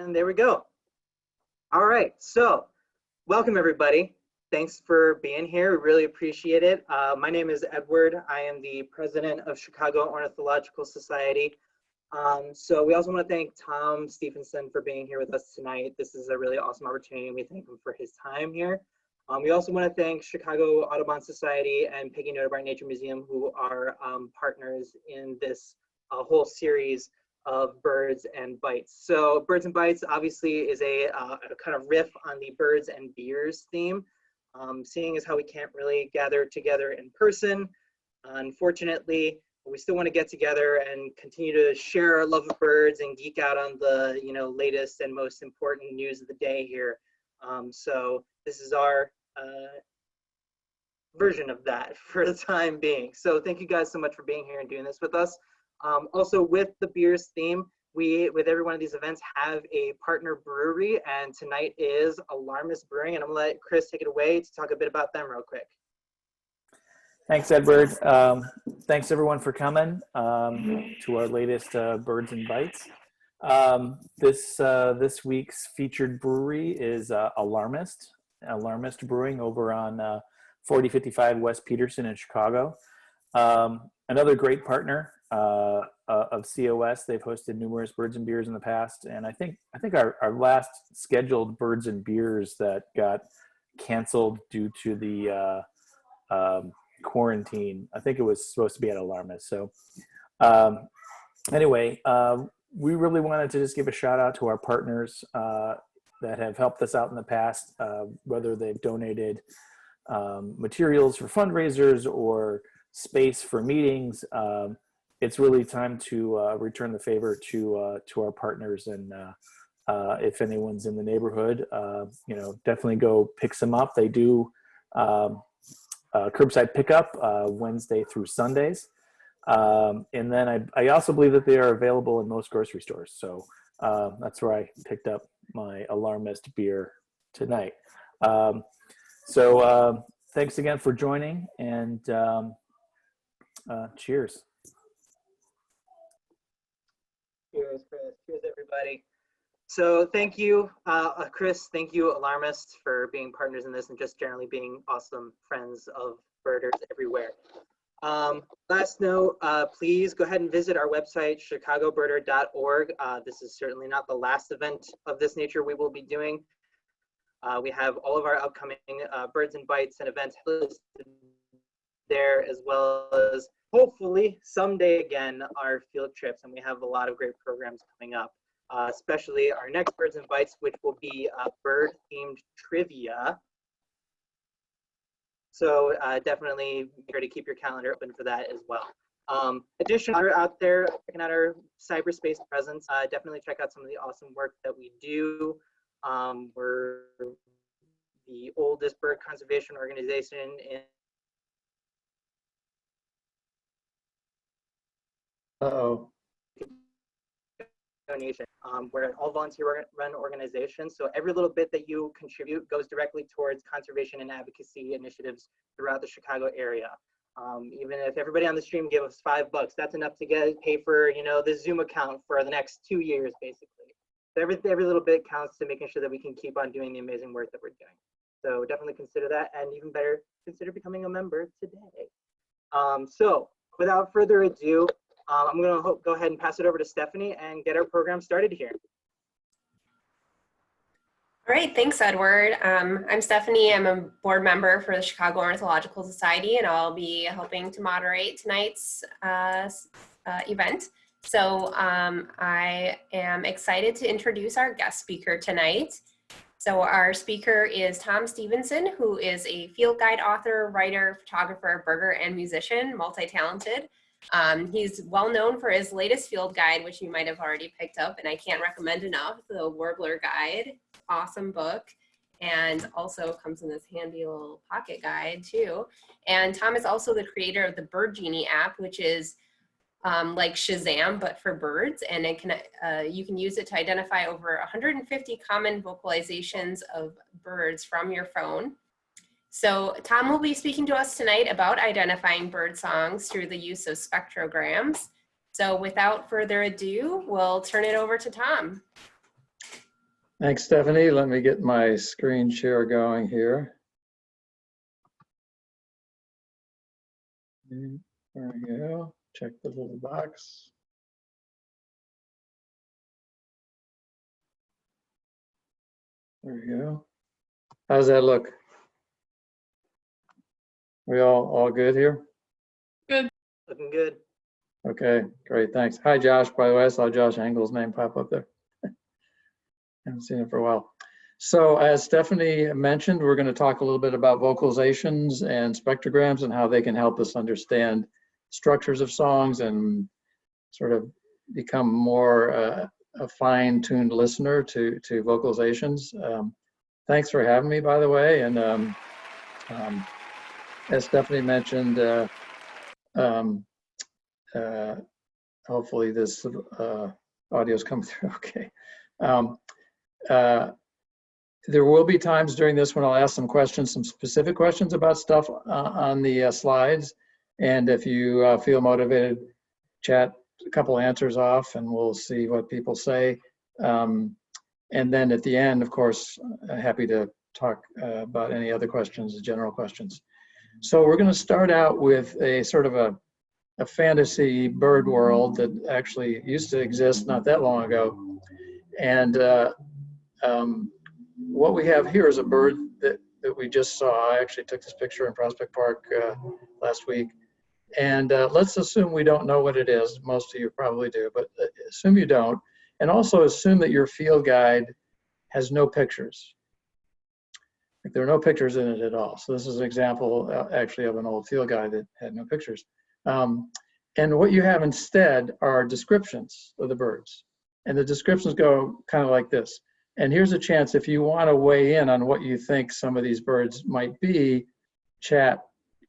And there we go. All right, so welcome everybody. Thanks for being here. We really appreciate it. My name is Edward. I am the president of Chicago Ornithological Society. So we also want to thank Tom Stephenson for being here with us tonight. This is a really awesome opportunity. We thank him for his time here. We also want to thank Chicago Audubon Society and Peggy Notebar Nature Museum, who are partners in this whole series of Birds and Bytes. So Birds and Bytes obviously is a kind of riff on the birds and beers theme. Seeing as how we can't really gather together in person, unfortunately, we still want to get together and continue to share our love of birds and geek out on the latest and most important news of the day here. So this is our version of that for the time being. So thank you guys so much for being here and doing this with us. Also with the beers theme, we, with every one of these events, have a partner brewery, and tonight is Alarmist Brewing, and I'm gonna let Chris take it away to talk a bit about them real quick. Thanks, Edward. Thanks everyone for coming to our latest Birds and Bytes. This week's featured brewery is Alarmist Brewing over on 4055 West Peterson in Chicago. Another great partner of COS. They've hosted numerous Birds and Beers in the past, and I think our last scheduled Birds and Beers that got canceled due to the quarantine, I think it was supposed to be at Alarmist. So anyway, we really wanted to just give a shout out to our partners that have helped us out in the past, whether they've donated materials for fundraisers or space for meetings. It's really time to return the favor to our partners, and if anyone's in the neighborhood, definitely go pick some up. They do curbside pickup Wednesday through Sundays, and then I also believe that they are available in most grocery stores. So that's where I picked up my Alarmist beer tonight. So thanks again for joining, and cheers. Cheers, Chris. Cheers, everybody. So thank you, Chris. Thank you, Alarmists, for being partners in this and just generally being awesome friends of birders everywhere. Last note, please go ahead and visit our website, chicagobirder.org. This is certainly not the last event of this nature we will be doing. We have all of our upcoming Birds and Bytes and events listed there, as well as hopefully someday again our field trips, and we have a lot of great programs coming up, especially our next Birds and Bytes, which will be bird themed trivia. So definitely be sure to keep your calendar open for that as well. Additionally, out there checking out our cyberspace presence, definitely check out some of the awesome work that we do. We're the oldest bird conservation organization in donation. We're an all volunteer run organization, so every little bit that you contribute goes directly towards conservation and advocacy initiatives throughout the Chicago area. Even if everybody on the stream gave us $5, that's enough to pay for the Zoom account for the next 2 years, basically. So every little bit counts to making sure that we can keep on doing the amazing work that we're doing. So definitely consider that, and even better, consider becoming a member today. So without further ado, I'm going to go ahead and pass it over to Stephanie and get our program started here. All right, thanks, Edward. I'm Stephanie. I'm a board member for the Chicago Ornithological Society, and I'll be helping to moderate tonight's event. So I am excited to introduce our guest speaker tonight. So our speaker is Tom Stephenson, who is a field guide author, writer, photographer, birder, and musician, multi-talented. He's well known for his latest field guide, which you might have already picked up, and I can't recommend enough, the Warbler Guide. Awesome book, and also comes in this handy little pocket guide too. And Tom is also the creator of the Bird Genie app, which is like Shazam, but for birds, and it can you can use it to identify over 150 common vocalizations of birds from your phone. So Tom will be speaking to us tonight about identifying bird songs through the use of spectrograms. So without further ado, we'll turn it over to Tom. Thanks, Stephanie. Let me get my screen share going here. There we go. Check the little box. There we go. How's that look? We all good here? Good. Looking good. Okay, great, thanks. Hi, Josh, by the way. I saw Josh Engel's name pop up there. Haven't seen it for a while. So as Stephanie mentioned, we're going to talk a little bit about vocalizations and spectrograms and how they can help us understand structures of songs and sort of become more a fine-tuned listener to vocalizations. Thanks for having me, by the way. And as Stephanie mentioned, hopefully this audio's come through okay. There will be times during this when I'll ask some questions, some specific questions about stuff on the slides. And if you feel motivated, chat a couple answers off and we'll see what people say. And then at the end, of course, happy to talk about any other questions, general questions. So we're going to start out with a sort of a fantasy bird world that actually used to exist not that long ago. And what we have here is a bird that we just saw. I actually took this picture in Prospect Park last week. And let's assume we don't know what it is. Most of you probably do, but assume you don't. And also assume that your field guide has no pictures. Like there are no pictures in it at all. So this is an example actually of an old field guide that had no pictures. And what you have instead are descriptions of the birds. And the descriptions go kind of like this. And here's a chance if you want to weigh in on what you think some of these birds might be, chat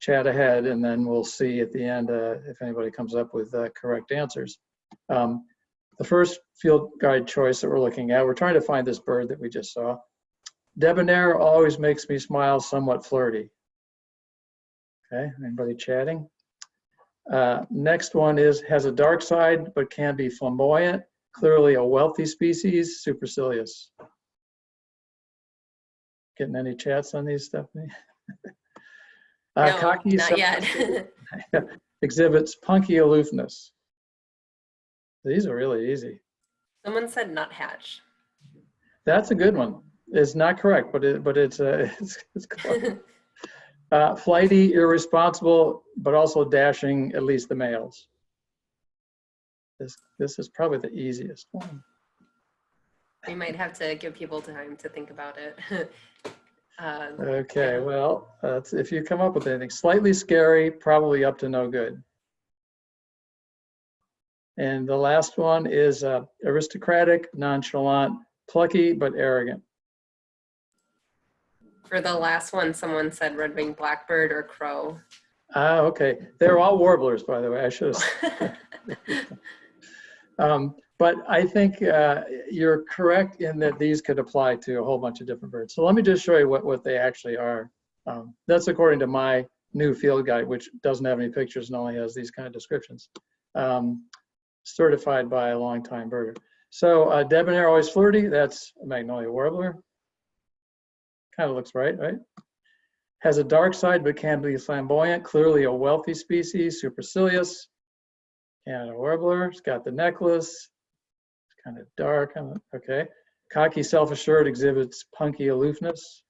ahead, and then we'll see at the end if anybody comes up with correct answers. The first field guide choice that we're looking at, we're trying to find this bird that we just saw. Debonair always makes me smile, somewhat flirty. Okay, anybody chatting? Next one is, has a dark side, but can be flamboyant. Clearly a wealthy species, supercilious. Getting any chats on these, Stephanie? No, Cocky not yet. exhibits punky aloofness. These are really easy. Someone said nuthatch. That's a good one. It's not correct, but it's close. Flighty, irresponsible, but also dashing, at least the males. This is probably the easiest one. We might have to give people time to think about it. Okay, well, if you come up with anything. Slightly scary, probably up to no good. And the last one is aristocratic, nonchalant, plucky, but arrogant. For the last one, someone said red-winged blackbird or crow. Ah, okay. They're all warblers, by the way. I should have. But I think you're correct in that these could apply to a whole bunch of different birds. So let me just show you what they actually are. That's according to my new field guide, which doesn't have any pictures and only has these kind of descriptions. Certified by a longtime birder. So debonair, always flirty. That's a magnolia warbler. Kind of looks right? Has a dark side, but can be flamboyant. Clearly a wealthy species, supercilious. Canada warbler. It's got the necklace. It's kind of dark. Okay. Cocky, self-assured, exhibits punky aloofness.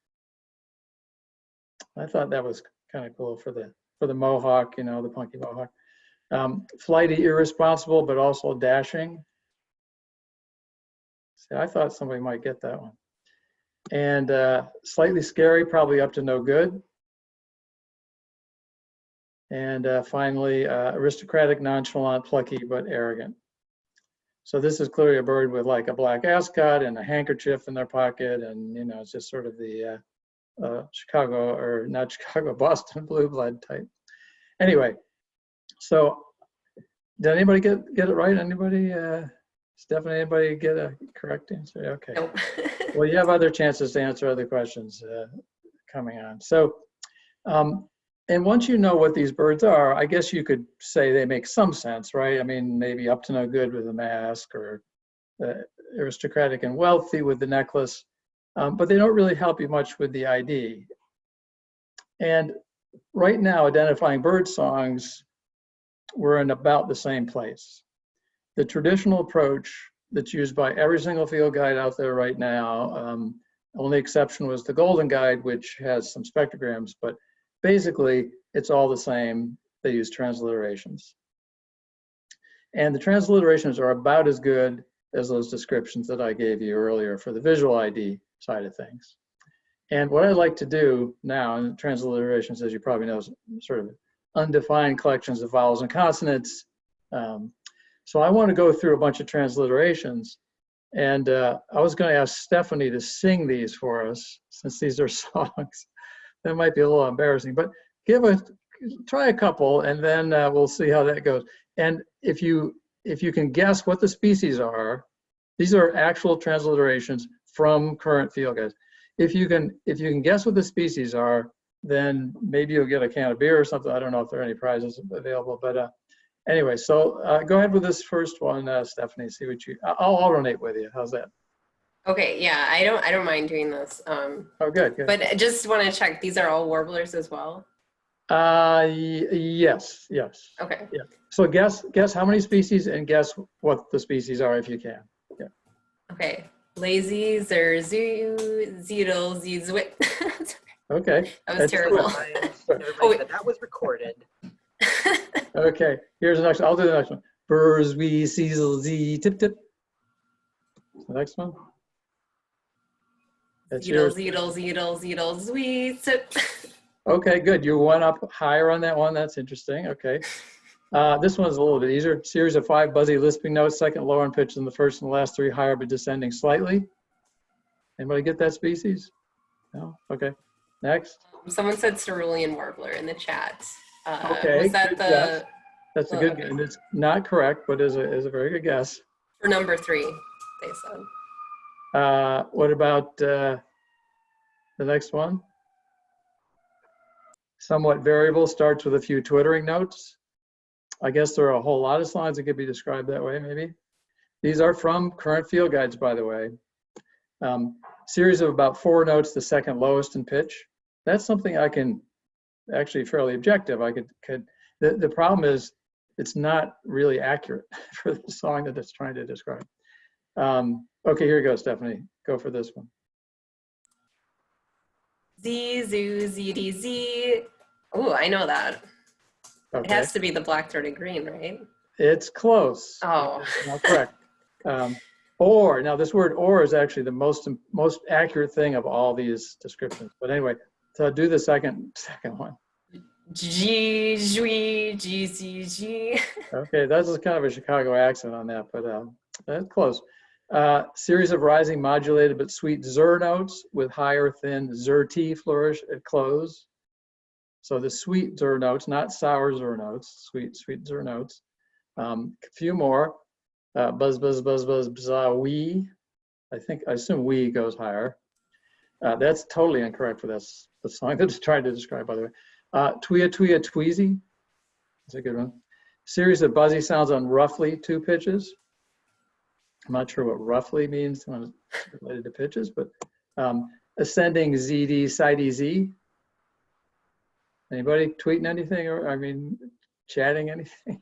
I thought that was kind of cool for the mohawk, you know, the punky mohawk. Flighty, irresponsible, but also dashing. See, I thought somebody might get that one. And slightly scary, probably up to no good. And finally, aristocratic, nonchalant, plucky, but arrogant. So this is clearly a bird with like a black ascot and a handkerchief in their pocket. And, you know, it's just sort of the Chicago, or not Chicago, Boston blue blood type. Anyway, so did anybody get it right? Anybody? Stephanie, anybody get a correct answer? Okay. Nope. Well, you have other chances to answer other questions coming on. So, and once you know what these birds are, I guess you could say they make some sense, right? I mean, maybe up to no good with a mask, or aristocratic and wealthy with the necklace, but they don't really help you much with the ID. And right now, identifying bird songs, we're in about the same place. The traditional approach that's used by every single field guide out there right now, only exception was the Golden Guide, which has some spectrograms, but basically it's all the same. They use transliterations. And the transliterations are about as good as those descriptions that I gave you earlier for the visual ID side of things. And what I like to do now, and transliterations, as you probably know, is sort of undefined collections of vowels and consonants. So I want to go through a bunch of transliterations. And I was going to ask Stephanie to sing these for us, since these are songs. That might be a little embarrassing, but try a couple, and then we'll see how that goes. And if you can guess what the species are, these are actual transliterations from current field guides. If you can guess what the species are, then maybe you'll get a can of beer or something. I don't know if there are any prizes available, but anyway, so go ahead with this first one, Stephanie. See what I'll alternate with you. How's that? Okay, yeah, I don't mind doing this. Oh, good. But I just want to check, these are all warblers as well? Yes. Okay. Yeah. So guess how many species, and guess what the species are if you can. Yeah. Okay. Lazy, zerzu, zedel, zezwit. Okay. That was terrible. That was recorded. Okay. Here's the next one. I'll do the next one. Birds, we, seasel, z, tip, tip. The next one. That's yours. Zedel, sweet sip. Okay, good. You're one up higher on that one. That's interesting. Okay. This one's a little bit easier. Series of 5 buzzy lisping notes, second lower in pitch than the first and the last 3, higher but descending slightly. Anybody get that species? No? Okay. Next. Someone said cerulean warbler in the chat. Okay. Was that the? That's a good guess. And it's not correct, but is a very good guess. For number 3, they said. What about the next one? Somewhat variable, starts with a few twittering notes. I guess there are a whole lot of songs that could be described that way, maybe. These are from current field guides, by the way. Series of about 4 notes, the second lowest in pitch. That's something I can actually fairly objective. The problem is it's not really accurate for the song that it's trying to describe. Okay, here you go, Stephanie. Go for this one. Z, zoo, zd, z. Oh, I know that. Okay. It has to be the black-throated green, right? It's close. Oh. It's not correct. Or, now this word or is actually the most accurate thing of all these descriptions. But anyway, so do the second one. G, G, G, Z, G. Okay, that's kind of a Chicago accent on that, but that's close. Series of rising modulated but sweet zer notes with higher thin zer-t flourish at close. So the sweet zer notes, not sour zer notes, sweet zer notes. A few more. Buzz, buzz, buzz, buzz, bzz, wee. I assume wee goes higher. That's totally incorrect for this, the song that's trying to describe, by the way. Twea, twea, tweezy. That's a good one. Series of buzzy sounds on roughly 2 pitches. I'm not sure what roughly means when it's related to pitches, but ascending ZD, sidey Z. Anybody tweeting anything, or chatting anything?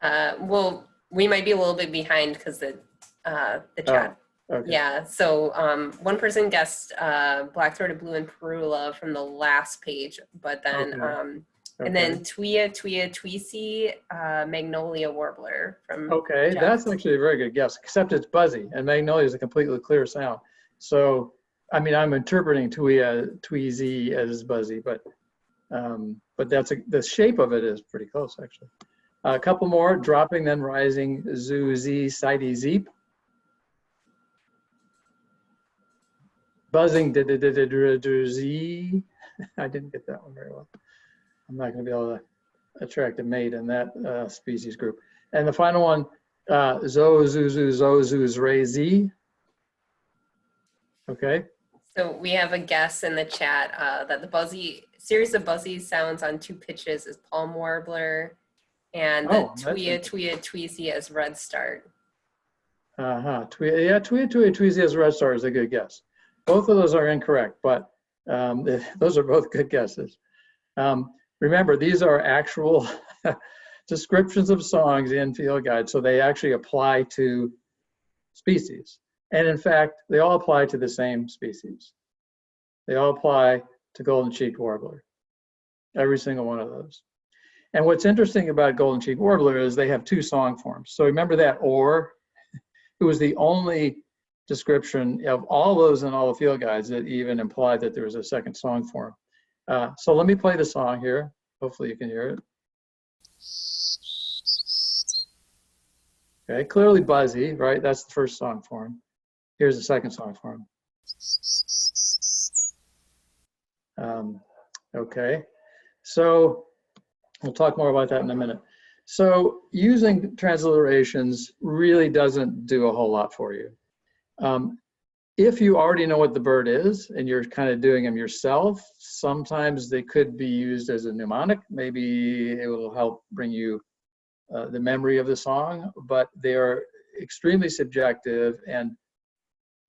Well, we might be a little bit behind because the chat. Oh, okay. Yeah, so one person guessed black-throated blue and perula from the last page, but then and then Twea, tweesy, magnolia warbler from Okay, Jeff. That's actually a very good guess, except it's buzzy, and magnolia is a completely clear sound. So, I'm interpreting Twea, tweezy as buzzy, but the shape of it is pretty close, actually. A couple more, dropping, then rising, zoo, z, sidey, zeep. Buzzing, z. I didn't get that one very well. I'm not going to be able to attract a mate in that species group. And the final one, zo, zoo, zoo, zo, zoos, ray, z. Okay. So we have a guess in the chat that the series of buzzy sounds on 2 pitches is palm warbler, and the Twea, tweesy as red start. Tweezy as a red star is a good guess. Both of those are incorrect, but those are both good guesses. Remember, these are actual descriptions of songs in field guides, so they actually apply to species. And in fact, they all apply to the same species. They all apply to golden-cheeked warbler, every single one of those. And what's interesting about golden-cheeked warbler is they have two song forms. So remember that or? It was the only description of all those in all the field guides that even implied that there was a second song form. So let me play the song here. Hopefully you can hear it. Okay, clearly buzzy, right? That's the first song form. Here's the second song form. Okay, so we'll talk more about that in a minute. So using transliterations really doesn't do a whole lot for you. If you already know what the bird is and you're kind of doing them yourself, sometimes they could be used as a mnemonic. Maybe it will help bring you the memory of the song, but they're extremely subjective, and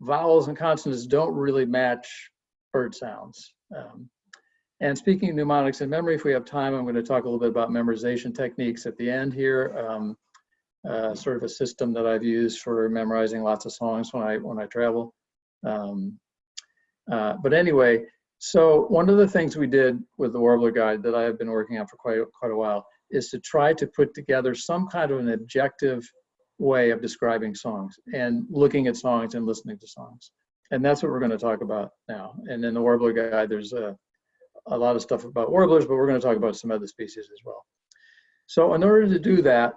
vowels and consonants don't really match bird sounds. And speaking of mnemonics and memory, if we have time, I'm going to talk a little bit about memorization techniques at the end here. Sort of a system that I've used for memorizing lots of songs when I travel. But anyway, so one of the things we did with the Warbler guide that I've been working on for quite a while is to try to put together some kind of an objective way of describing songs and looking at songs and listening to songs. And that's what we're going to talk about now. And in the Warbler guide, there's a lot of stuff about warblers, but we're going to talk about some other species as well. So in order to do that,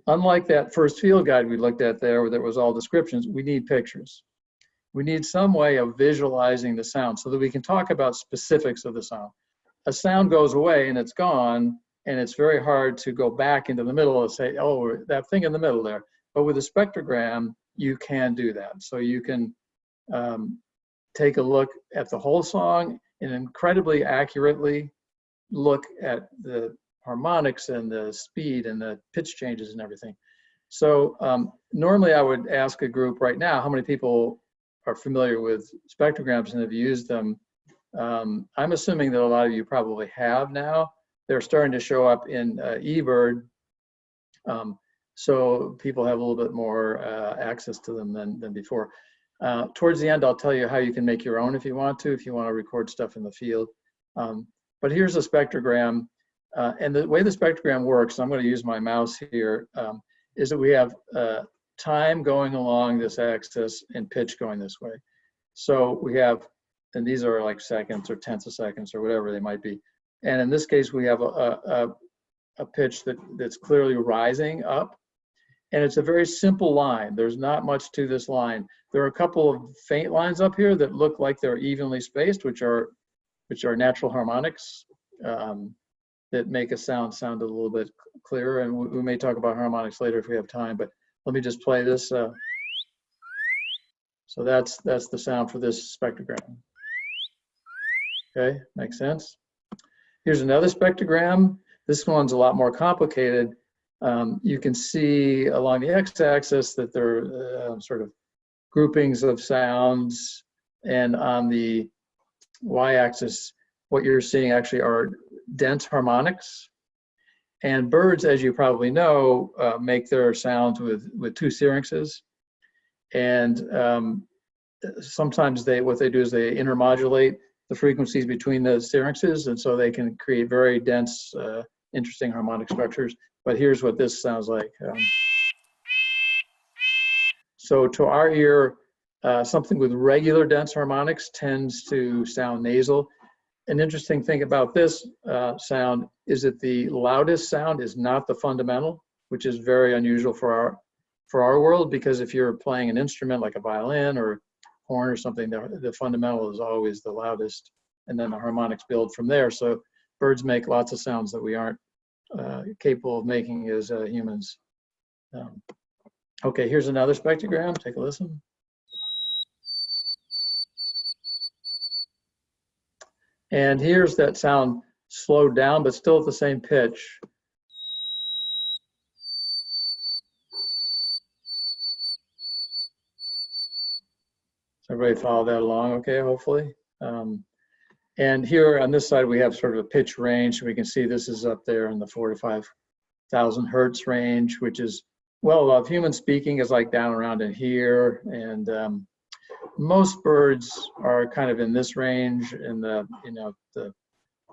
unlike that first field guide we looked at there, where there was all descriptions, we need pictures. We need some way of visualizing the sound so that we can talk about specifics of the sound. A sound goes away and it's gone, and it's very hard to go back into the middle and say, oh, that thing in the middle there. But with a spectrogram, you can do that. So you can take a look at the whole song and incredibly accurately look at the harmonics and the speed and the pitch changes and everything. So normally I would ask a group right now, how many people are familiar with spectrograms and have used them? I'm assuming that a lot of you probably have now. They're starting to show up in eBird, so people have a little bit more access to them than before. Towards the end, I'll tell you how you can make your own if you want to record stuff in the field. But here's a spectrogram, and the way the spectrogram works, I'm going to use my mouse here, is that we have time going along this axis and pitch going this way. So we have, and these are like seconds or tenths of seconds or whatever they might be. And in this case, we have a pitch that's clearly rising up. And it's a very simple line. There's not much to this line. There are a couple of faint lines up here that look like they're evenly spaced, which are natural harmonics that make a sound a little bit clearer. And we may talk about harmonics later if we have time, but let me just play this. So that's the sound for this spectrogram. Okay, makes sense. Here's another spectrogram. This one's a lot more complicated. You can see along the x-axis that there are sort of groupings of sounds, and on the y-axis, what you're seeing actually are dense harmonics. And birds, as you probably know, make their sounds with two syrinxes. And sometimes what they do is they intermodulate the frequencies between the syrinxes, and so they can create very dense, interesting harmonic structures. But here's what this sounds like. So to our ear, something with regular dense harmonics tends to sound nasal. An interesting thing about this sound is that the loudest sound is not the fundamental, which is very unusual for our world, because if you're playing an instrument like a violin or horn or something, the fundamental is always the loudest, and then the harmonics build from there. So birds make lots of sounds that we aren't capable of making as humans. Okay, here's another spectrogram. Take a listen. And here's that sound slowed down, but still at the same pitch. So everybody follow that along okay, hopefully. And here on this side, we have sort of a pitch range. We can see this is up there in the 4 to 5,000 hertz range, which is well above. Human speaking is like down around in here. And most birds are kind of in this range, in the, the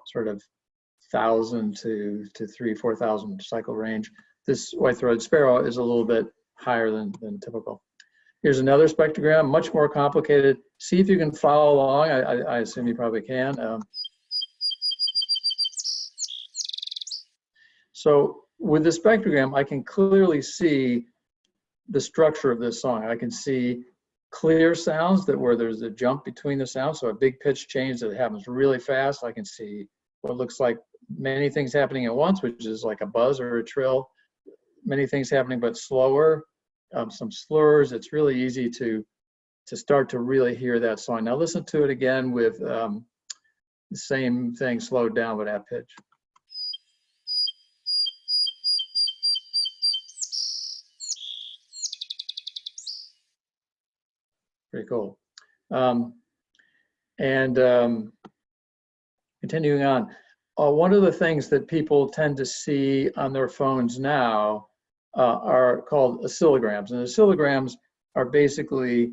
sort of 1,000 to 3,000-4,000 cycle range. This white-throated sparrow is a little bit higher than typical. Here's another spectrogram, much more complicated. See if you can follow along. I assume you probably can. So with the spectrogram, I can clearly see the structure of this song. I can see clear sounds where there's a jump between the sounds, so a big pitch change that happens really fast. I can see what looks like many things happening at once, which is like a buzz or a trill. Many things happening, but slower. Some slurs. It's really easy to start to really hear that song. Now listen to it again with the same thing slowed down but at pitch. Pretty cool. Continuing on, one of the things that people tend to see on their phones now are called oscillograms, and oscillograms are basically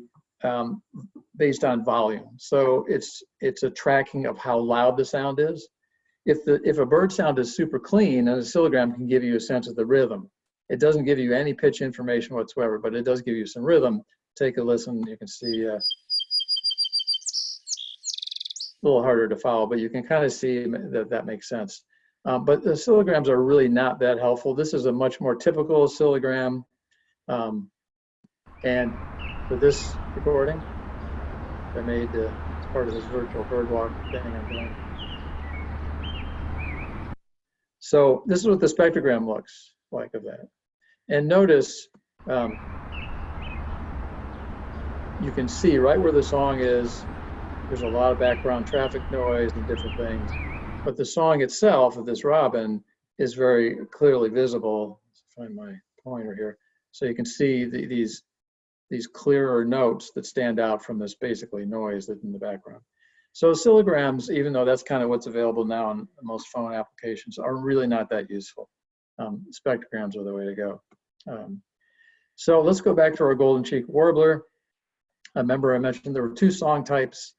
based on volume. So it's a tracking of how loud the sound is. If a bird sound is super clean, an oscillogram can give you a sense of the rhythm. It doesn't give you any pitch information whatsoever, but it does give you some rhythm. Take a listen. You can see a little harder to follow, but you can kind of see that makes sense. But the oscillograms are really not that helpful. This is a much more typical oscillogram. And for this recording, I made as part of this virtual birdwalk thing I'm doing. So this is what the spectrogram looks like of that. And notice, you can see right where the song is, there's a lot of background traffic noise and different things. But the song itself of this robin is very clearly visible. Let's find my pointer here. So you can see these clearer notes that stand out from this basically noise that's in the background. So oscillograms, even though that's kind of what's available now in most phone applications, are really not that useful. Spectrograms are the way to go. So let's go back to our golden cheek warbler. Remember I mentioned there were 2 song types.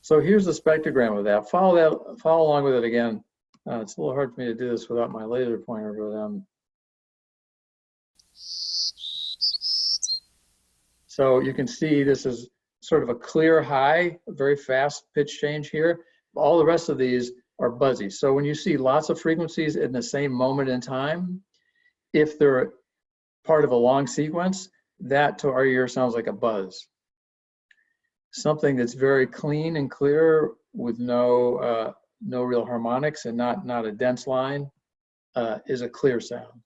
So here's the spectrogram of that. Follow along with it again. It's a little hard for me to do this without my laser pointer, but so you can see this is sort of a clear high, a very fast pitch change here. All the rest of these are buzzy. So when you see lots of frequencies in the same moment in time, if they're part of a long sequence, that to our ear sounds like a buzz. Something that's very clean and clear with no real harmonics and not a dense line is a clear sound.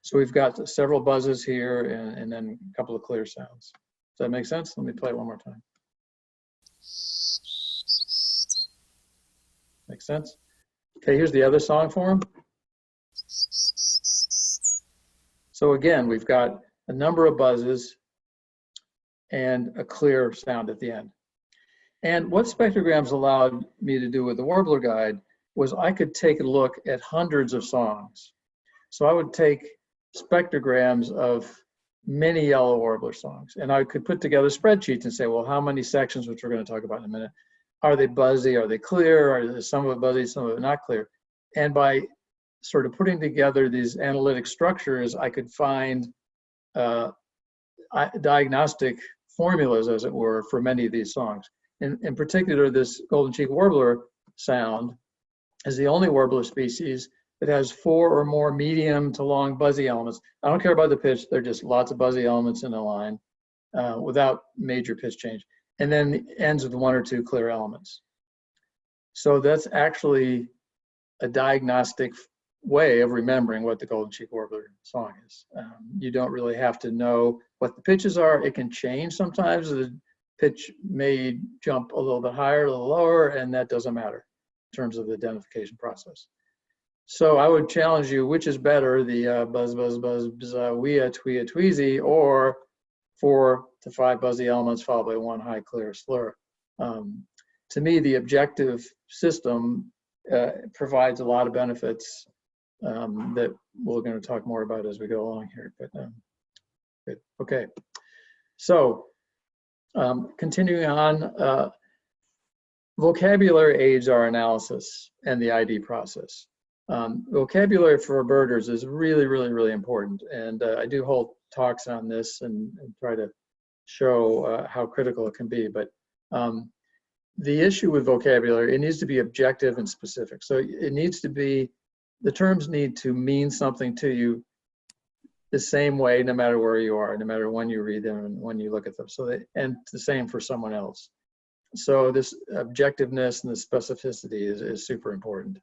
So we've got several buzzes here and then a couple of clear sounds. Does that make sense? Let me play it one more time. Makes sense? Okay, here's the other song form. So again, we've got a number of buzzes and a clear sound at the end. And what spectrograms allowed me to do with the Warbler Guide was I could take a look at hundreds of songs. So I would take spectrograms of many yellow warbler songs, and I could put together spreadsheets and say, well, how many sections, which we're going to talk about in a minute, are they buzzy, are they clear, are some of it buzzy, some of it not clear? And by sort of putting together these analytic structures, I could find diagnostic formulas, as it were, for many of these songs. In particular, this golden cheek warbler sound is the only warbler species that has 4 or more medium to long buzzy elements. I don't care about the pitch, they're just lots of buzzy elements in a line without major pitch change. And then ends with 1 or 2 clear elements. So that's actually a diagnostic way of remembering what the golden cheek warbler song is. You don't really have to know what the pitches are. It can change sometimes. The pitch may jump a little bit higher, a little lower, and that doesn't matter in terms of the identification process. So I would challenge you, which is better, the buzz, buzz, buzz, buzz, wea, twea, tweezy, or 4 to 5 buzzy elements followed by 1 high clear slur. To me, the objective system provides a lot of benefits that we're going to talk more about as we go along here. But good. Okay, so continuing on, vocabulary aids our analysis and the ID process. Vocabulary for birders is really, really, really important, and I do hold talks on this and try to show how critical it can be. But the issue with vocabulary, it needs to be objective and specific. So it needs to be, the terms need to mean something to you the same way, no matter where you are, no matter when you read them and when you look at them. So and the same for someone else. So this objectiveness and the specificity is super important.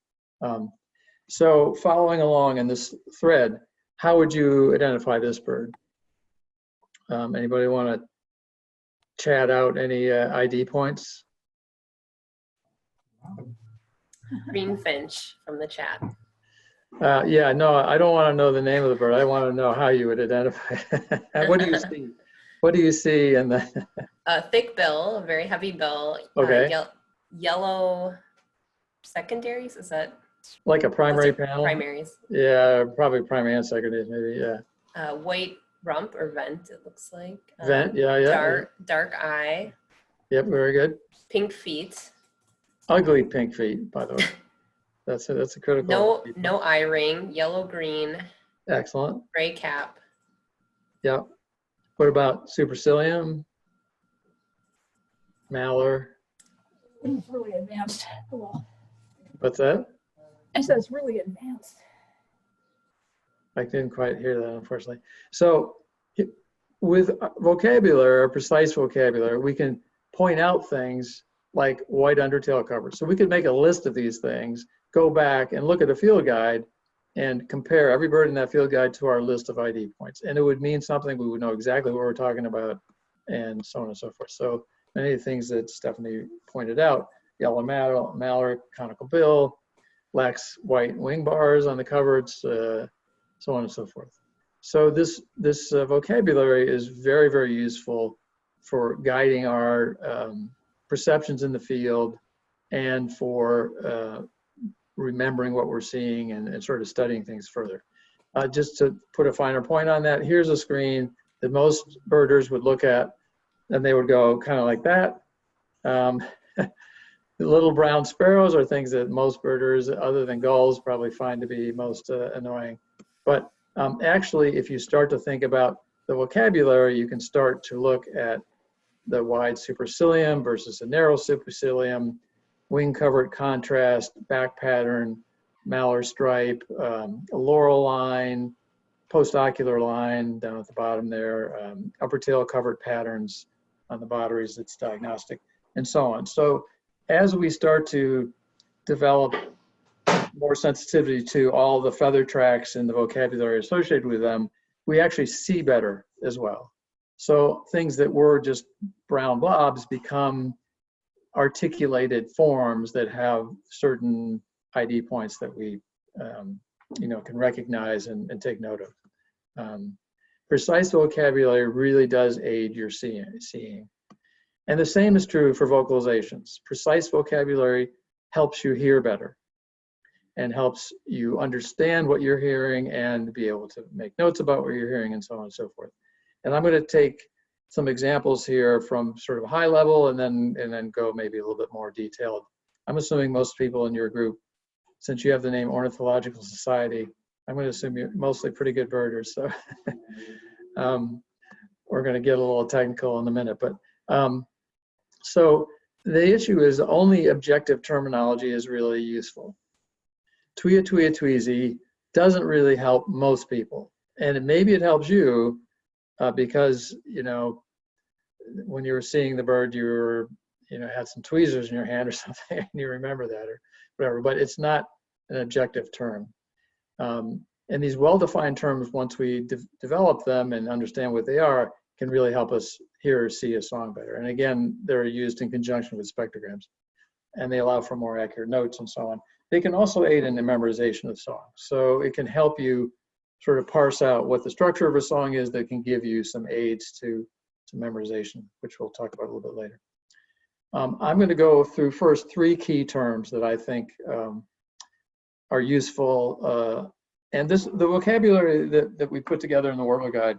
So following along in this thread, how would you identify this bird? Anybody want to chat out any ID points? Green finch from the chat. Yeah, no, I don't want to know the name of the bird. I want to know how you would identify it. What do you see? What do you see in the? Thick bill, a very heavy bill. Okay. Yellow secondaries, is that? Like a primary panel? Primaries. Yeah, probably primary and secondaries, maybe, yeah. White rump or vent, it looks like. Vent, yeah. Dark eye. Yep, very good. Pink feet. Ugly pink feet, by the way. That's a critical. No eye ring. Yellow green. Excellent. Gray cap. Yep. What about supercilium? Malar? It's really advanced. Well, What's that? I said it's really advanced. I didn't quite hear that, unfortunately. So with vocabulary, or precise vocabulary, we can point out things like white undertail cover. So we could make a list of these things, go back and look at a field guide and compare every bird in that field guide to our list of ID points. And it would mean something, we would know exactly what we're talking about, and so on and so forth. So many of the things that Stephanie pointed out, yellow mallard, conical bill, lacks white wing bars on the coverts, so on and so forth. So this vocabulary is very, very useful for guiding our perceptions in the field and for remembering what we're seeing and sort of studying things further. Just to put a finer point on that, here's a screen that most birders would look at, and they would go kind of like that. The little brown sparrows are things that most birders, other than gulls, probably find to be most annoying. But actually, if you start to think about the vocabulary, you can start to look at the wide supercilium versus a narrow supercilium, wing covered contrast, back pattern, malar stripe, a laurel line, postocular line down at the bottom there, upper tail covered patterns on the botteries, it's diagnostic, and so on. So as we start to develop more sensitivity to all the feather tracks and the vocabulary associated with them, we actually see better as well. So things that were just brown blobs become articulated forms that have certain ID points that we can recognize and take note of. Precise vocabulary really does aid your seeing. And the same is true for vocalizations. Precise vocabulary helps you hear better and helps you understand what you're hearing and be able to make notes about what you're hearing and so on and so forth. And I'm going to take some examples here from sort of high level and then go maybe a little bit more detailed. I'm assuming most people in your group, since you have the name Ornithological Society, I'm going to assume you're mostly pretty good birders. So we're going to get a little technical in a minute. But so the issue is only objective terminology is really useful. Tweeya, tweeya, tweezy doesn't really help most people. And maybe it helps you because, when you were seeing the bird, you were, had some tweezers in your hand or something, and you remember that or whatever, but it's not an objective term. And these well-defined terms, once we develop them and understand what they are, can really help us hear or see a song better. And again, they're used in conjunction with spectrograms, and they allow for more accurate notes and so on. They can also aid in the memorization of songs. So it can help you sort of parse out what the structure of a song is that can give you some aids to to memorization, which we'll talk about a little bit later. I'm going to go through first 3 key terms that I think are useful. And the vocabulary that we put together in the Warbler Guide,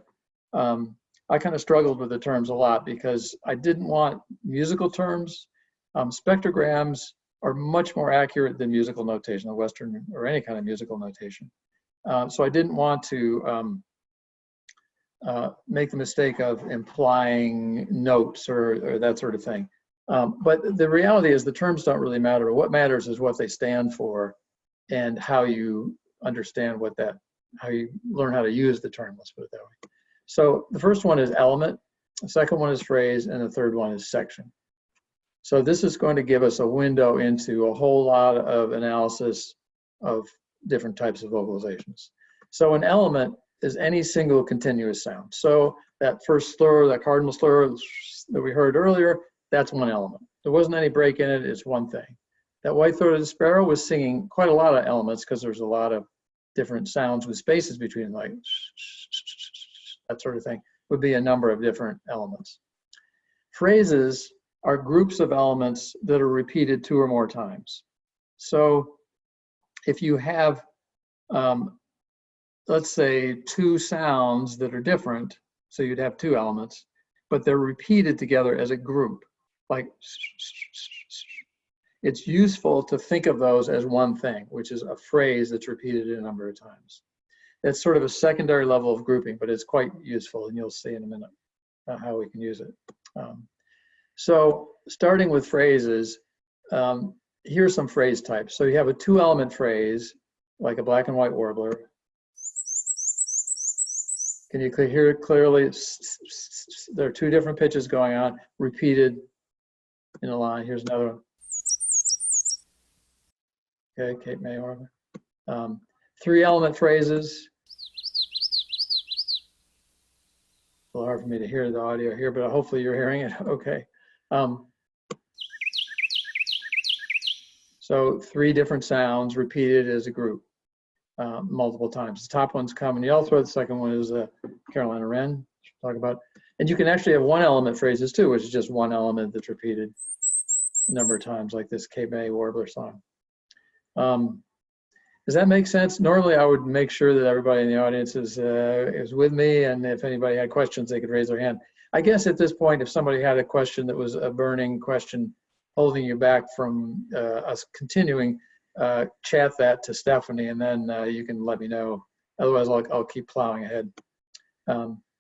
I kind of struggled with the terms a lot because I didn't want musical terms. Spectrograms are much more accurate than musical notation, the Western or any kind of musical notation. So I didn't want to make the mistake of implying notes or that sort of thing. But the reality is the terms don't really matter. What matters is what they stand for and how you understand how you learn how to use the term, let's put it that way. So the first one is element, the second one is phrase, and the third one is section. So this is going to give us a window into a whole lot of analysis of different types of vocalizations. So an element is any single continuous sound. So that first slur, that cardinal slur that we heard earlier, that's one element. There wasn't any break in it, it's one thing. That white-throated sparrow was singing quite a lot of elements because there's a lot of different sounds with spaces between, like that sort of thing, would be a number of different elements. Phrases are groups of elements that are repeated 2 or more times. So if you have, let's say, 2 sounds that are different, so you'd have 2 elements, but they're repeated together as a group, like it's useful to think of those as one thing, which is a phrase that's repeated a number of times. That's sort of a secondary level of grouping, but it's quite useful, and you'll see in a minute how we can use it. So starting with phrases, here's some phrase types. So you have a 2-element phrase, like a black and white warbler. Can you hear it clearly? There are 2 different pitches going on, repeated in a line. Here's another one. Okay, Cape May warbler. 3-element phrases. A little hard for me to hear the audio here, but hopefully you're hearing it okay. So 3 different sounds repeated as a group multiple times. The top one's common yellow throat, the second one is Carolina wren, talk about. And you can actually have 1-element phrases too, which is just 1 element that's repeated a number of times, like this Cape May warbler song. Does that make sense? Normally I would make sure that everybody in the audience is with me, and if anybody had questions, they could raise their hand. I guess at this point, if somebody had a question that was a burning question holding you back from us continuing, chat that to Stephanie, and then you can let me know. Otherwise, I'll keep plowing ahead.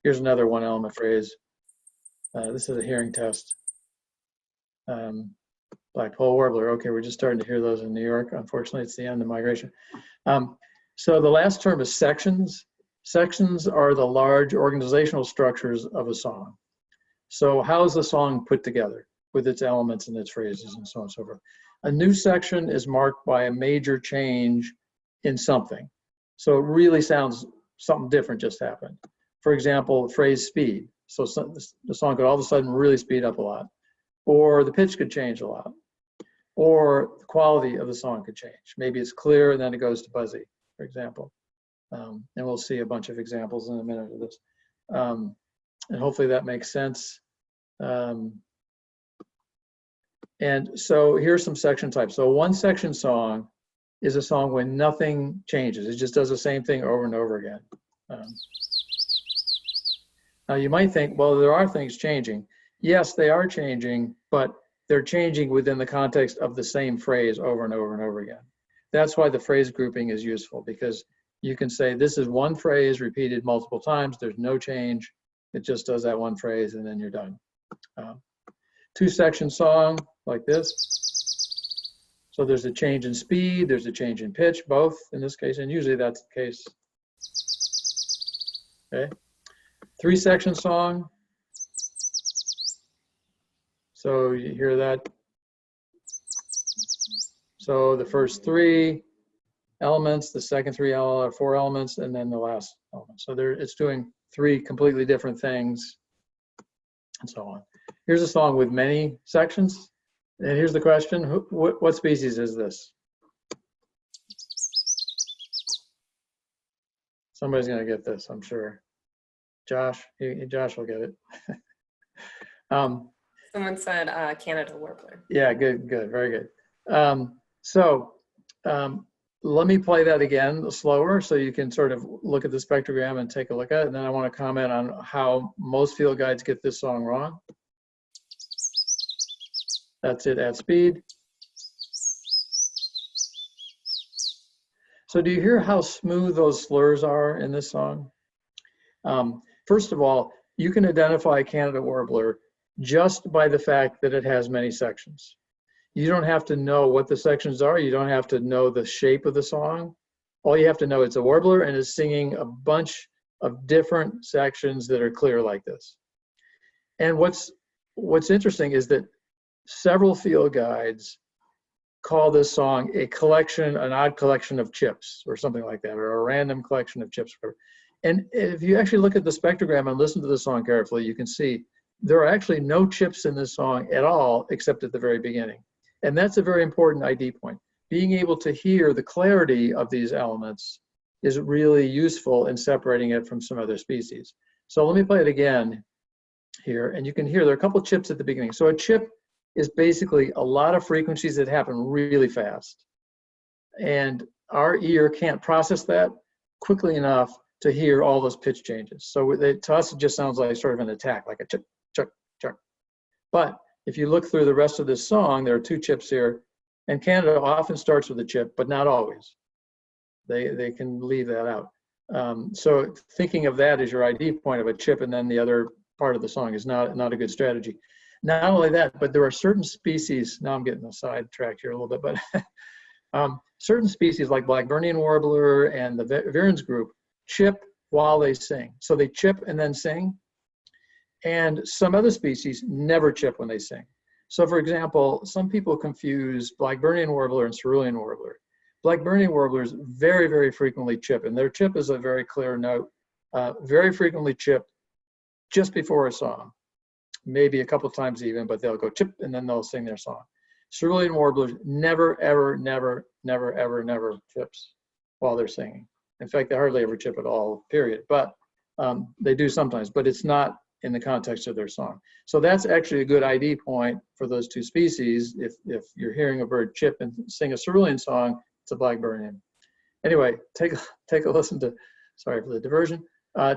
Here's another 1-element phrase. This is a hearing test. Blackpoll warbler. Okay, we're just starting to hear those in New York. Unfortunately, it's the end of migration. So the last term is sections. Sections are the large organizational structures of a song. So how is the song put together with its elements and its phrases and so on and so forth? A new section is marked by a major change in something. So it really sounds something different just happened. For example, phrase speed. So the song could all of a sudden really speed up a lot, or the pitch could change a lot, or the quality of the song could change. Maybe it's clear and then it goes to buzzy, for example. And we'll see a bunch of examples in a minute of this. And hopefully that makes sense. And so here's some section types. So a 1-section song is a song when nothing changes. It just does the same thing over and over again. Now you might think, well, there are things changing. Yes, they are changing, but they're changing within the context of the same phrase over and over and over again. That's why the phrase grouping is useful, because you can say this is one phrase repeated multiple times. There's no change. It just does that one phrase and then you're done. 2-section song like this. So there's a change in speed, there's a change in pitch, both in this case, and usually that's the case. Okay. 3-section song. So you hear that. So the first 3 elements, the second 4 elements, and then the last element. So it's doing 3 completely different things, and so on. Here's a song with many sections. And here's the question, what species is this? Somebody's gonna get this, I'm sure. Josh, Josh will get it. Someone said Canada Warbler. Yeah, good, very good. Let me play that again slower so you can sort of look at the spectrogram and take a look at it. And then I want to comment on how most field guides get this song wrong. That's it at speed. So do you hear how smooth those slurs are in this song? First of all, you can identify a Canada Warbler just by the fact that it has many sections. You don't have to know what the sections are. You don't have to know the shape of the song. All you have to know it's a warbler and it's singing a bunch of different sections that are clear like this. And what's interesting is that several field guides call this song a collection, an odd collection of chips or something like that, or a random collection of chips. And if you actually look at the spectrogram and listen to the song carefully, you can see there are actually no chips in this song at all, except at the very beginning. And that's a very important ID point. Being able to hear the clarity of these elements is really useful in separating it from some other species. So let me play it again here, and you can hear there are a couple chips at the beginning. So a chip is basically a lot of frequencies that happen really fast. And our ear can't process that quickly enough to hear all those pitch changes. So to us, it just sounds like sort of an attack, like a chip, chuck, chuck. But if you look through the rest of this song, there are two chips here, and Canada often starts with a chip, but not always. They can leave that out. So thinking of that as your ID point of a chip and then the other part of the song is not a good strategy. Not only that, but there are certain species, now I'm getting sidetracked here a little bit, but certain species like Blackburnian Warbler and the Viren's group chip while they sing. So they chip and then sing. And some other species never chip when they sing. So for example, some people confuse Blackburnian Warbler and Cerulean Warbler. Blackburnian Warblers very, very frequently chip, and their chip is a very clear note, very frequently chip just before a song, maybe a couple times even, but they'll go chip and then they'll sing their song. Cerulean Warblers never, ever, never, never, ever, never chips while they're singing. In fact, they hardly ever chip at all, period. But they do sometimes, but it's not in the context of their song. So that's actually a good ID point for those two species. If you're hearing a bird chip and sing a cerulean song, it's a Blackburnian. Anyway, take a listen to, sorry for the diversion,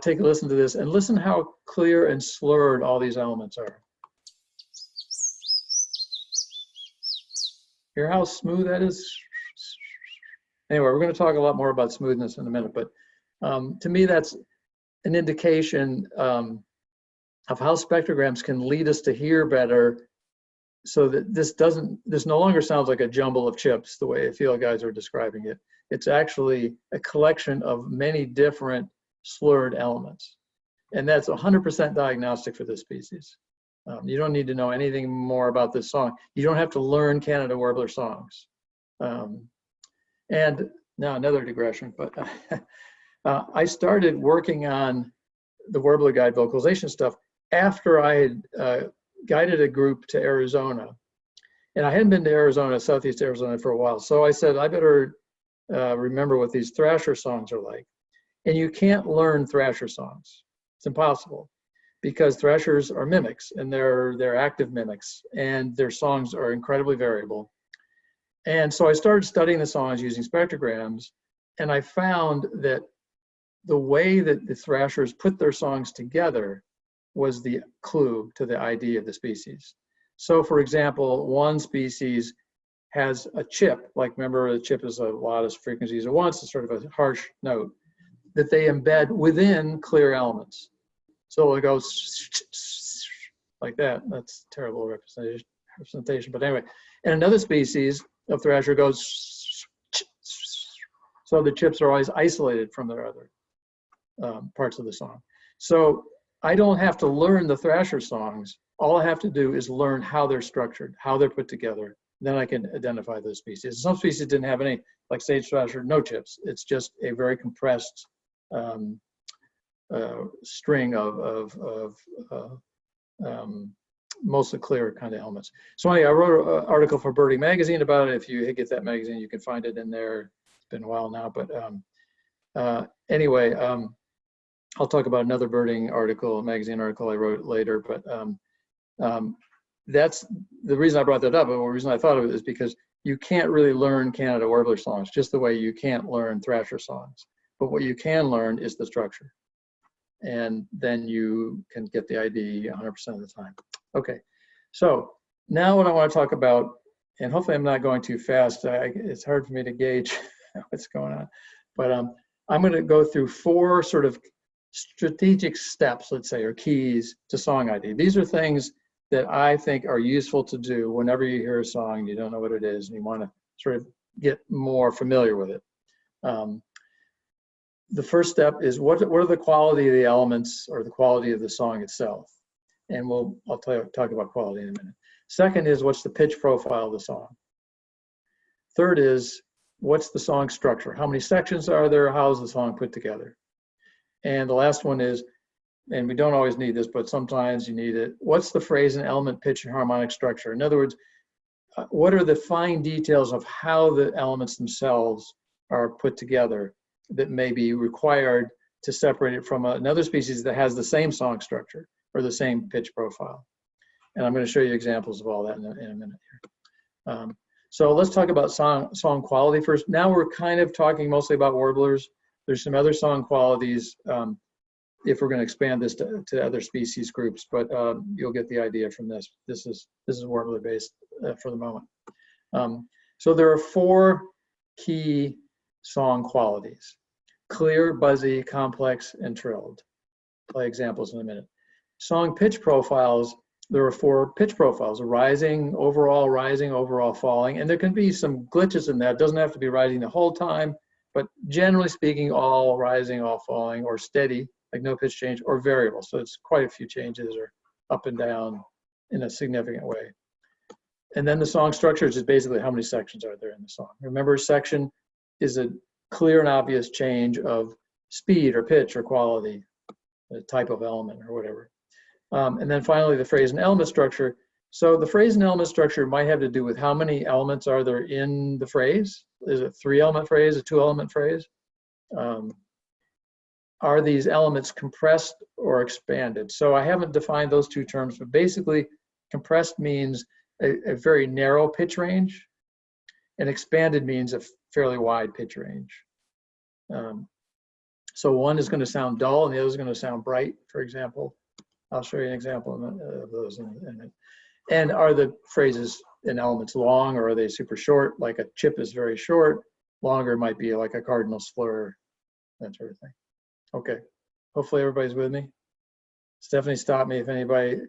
take a listen to this and listen how clear and slurred all these elements are. Hear how smooth that is? Anyway, we're going to talk a lot more about smoothness in a minute, but to me, that's an indication of how spectrograms can lead us to hear better, so that this no longer sounds like a jumble of chips the way field guides are describing it. It's actually a collection of many different slurred elements. And that's 100% diagnostic for this species. You don't need to know anything more about this song. You don't have to learn Canada Warbler songs. And now another digression, but I started working on the Warbler Guide vocalization stuff after I had guided a group to Arizona. And I hadn't been to Arizona, Southeast Arizona, for a while. So I said, I better remember what these Thrasher songs are like. And you can't learn Thrasher songs. It's impossible, because Thrashers are mimics, and they're active mimics, and their songs are incredibly variable. And so I started studying the songs using spectrograms, and I found that the way that the Thrashers put their songs together was the clue to the ID of the species. So for example, one species has a chip, like remember a chip is a lot of frequencies at once, it's sort of a harsh note that they embed within clear elements. So it goes like that. That's terrible representation, but anyway. And another species of Thrasher goes, so the chips are always isolated from their other parts of the song. So I don't have to learn the Thrasher songs. All I have to do is learn how they're structured, how they're put together. Then I can identify those species. Some species didn't have any, like sage thrasher, no chips. It's just a very compressed string of mostly clear kind of elements. So anyway, I wrote an article for Birding Magazine about it. If you get that magazine, you can find it in there. It's been a while now, but anyway, I'll talk about another birding article, magazine article I wrote later, but That's the reason I brought that up, and the reason I thought of it is because you can't really learn Canada Warbler songs just the way you can't learn Thrasher songs. But what you can learn is the structure. And then you can get the ID 100% of the time. Okay, so now what I want to talk about, and hopefully I'm not going too fast. It's hard for me to gauge what's going on. But I'm going to go through 4 sort of strategic steps, let's say, or keys to song ID. These are things that I think are useful to do whenever you hear a song and you don't know what it is and you want to sort of get more familiar with it. The first step is what are the quality of the elements or the quality of the song itself? And I'll talk about quality in a minute. Second is what's the pitch profile of the song? Third is what's the song structure? How many sections are there? How is the song put together? And the last one is, and we don't always need this, but sometimes you need it. What's the phrase and element, pitch, and harmonic structure? In other words, what are the fine details of how the elements themselves are put together that may be required to separate it from another species that has the same song structure or the same pitch profile? And I'm going to show you examples of all that in a minute here. So let's talk about song quality first. Now we're kind of talking mostly about warblers. There's some other song qualities if we're going to expand this to other species groups, but you'll get the idea from this. This is warbler based for the moment. So there are 4 key song qualities: clear, buzzy, complex, and trilled. Play examples in a minute. Song pitch profiles, there are 4 pitch profiles: rising, overall, falling, and there can be some glitches in that. It doesn't have to be rising the whole time, but generally speaking, all rising, all falling, or steady, like no pitch change, or variable. So it's quite a few changes, or up and down in a significant way. And then the song structure is just basically how many sections are there in the song. Remember, a section is a clear and obvious change of speed or pitch or quality, a type of element or whatever. And then finally, the phrase and element structure. So the phrase and element structure might have to do with how many elements are there in the phrase. Is it a 3-element phrase, a 2-element phrase? Are these elements compressed or expanded? So I haven't defined those 2 terms, but basically compressed means a very narrow pitch range, and expanded means a fairly wide pitch range. So one is going to sound dull and the other is going to sound bright, for example. I'll show you an example of those in a minute. And are the phrases and elements long, or are they super short? Like a chip is very short. Longer might be like a cardinal slur, that sort of thing. Okay, hopefully everybody's with me. Stephanie, stop me if anybody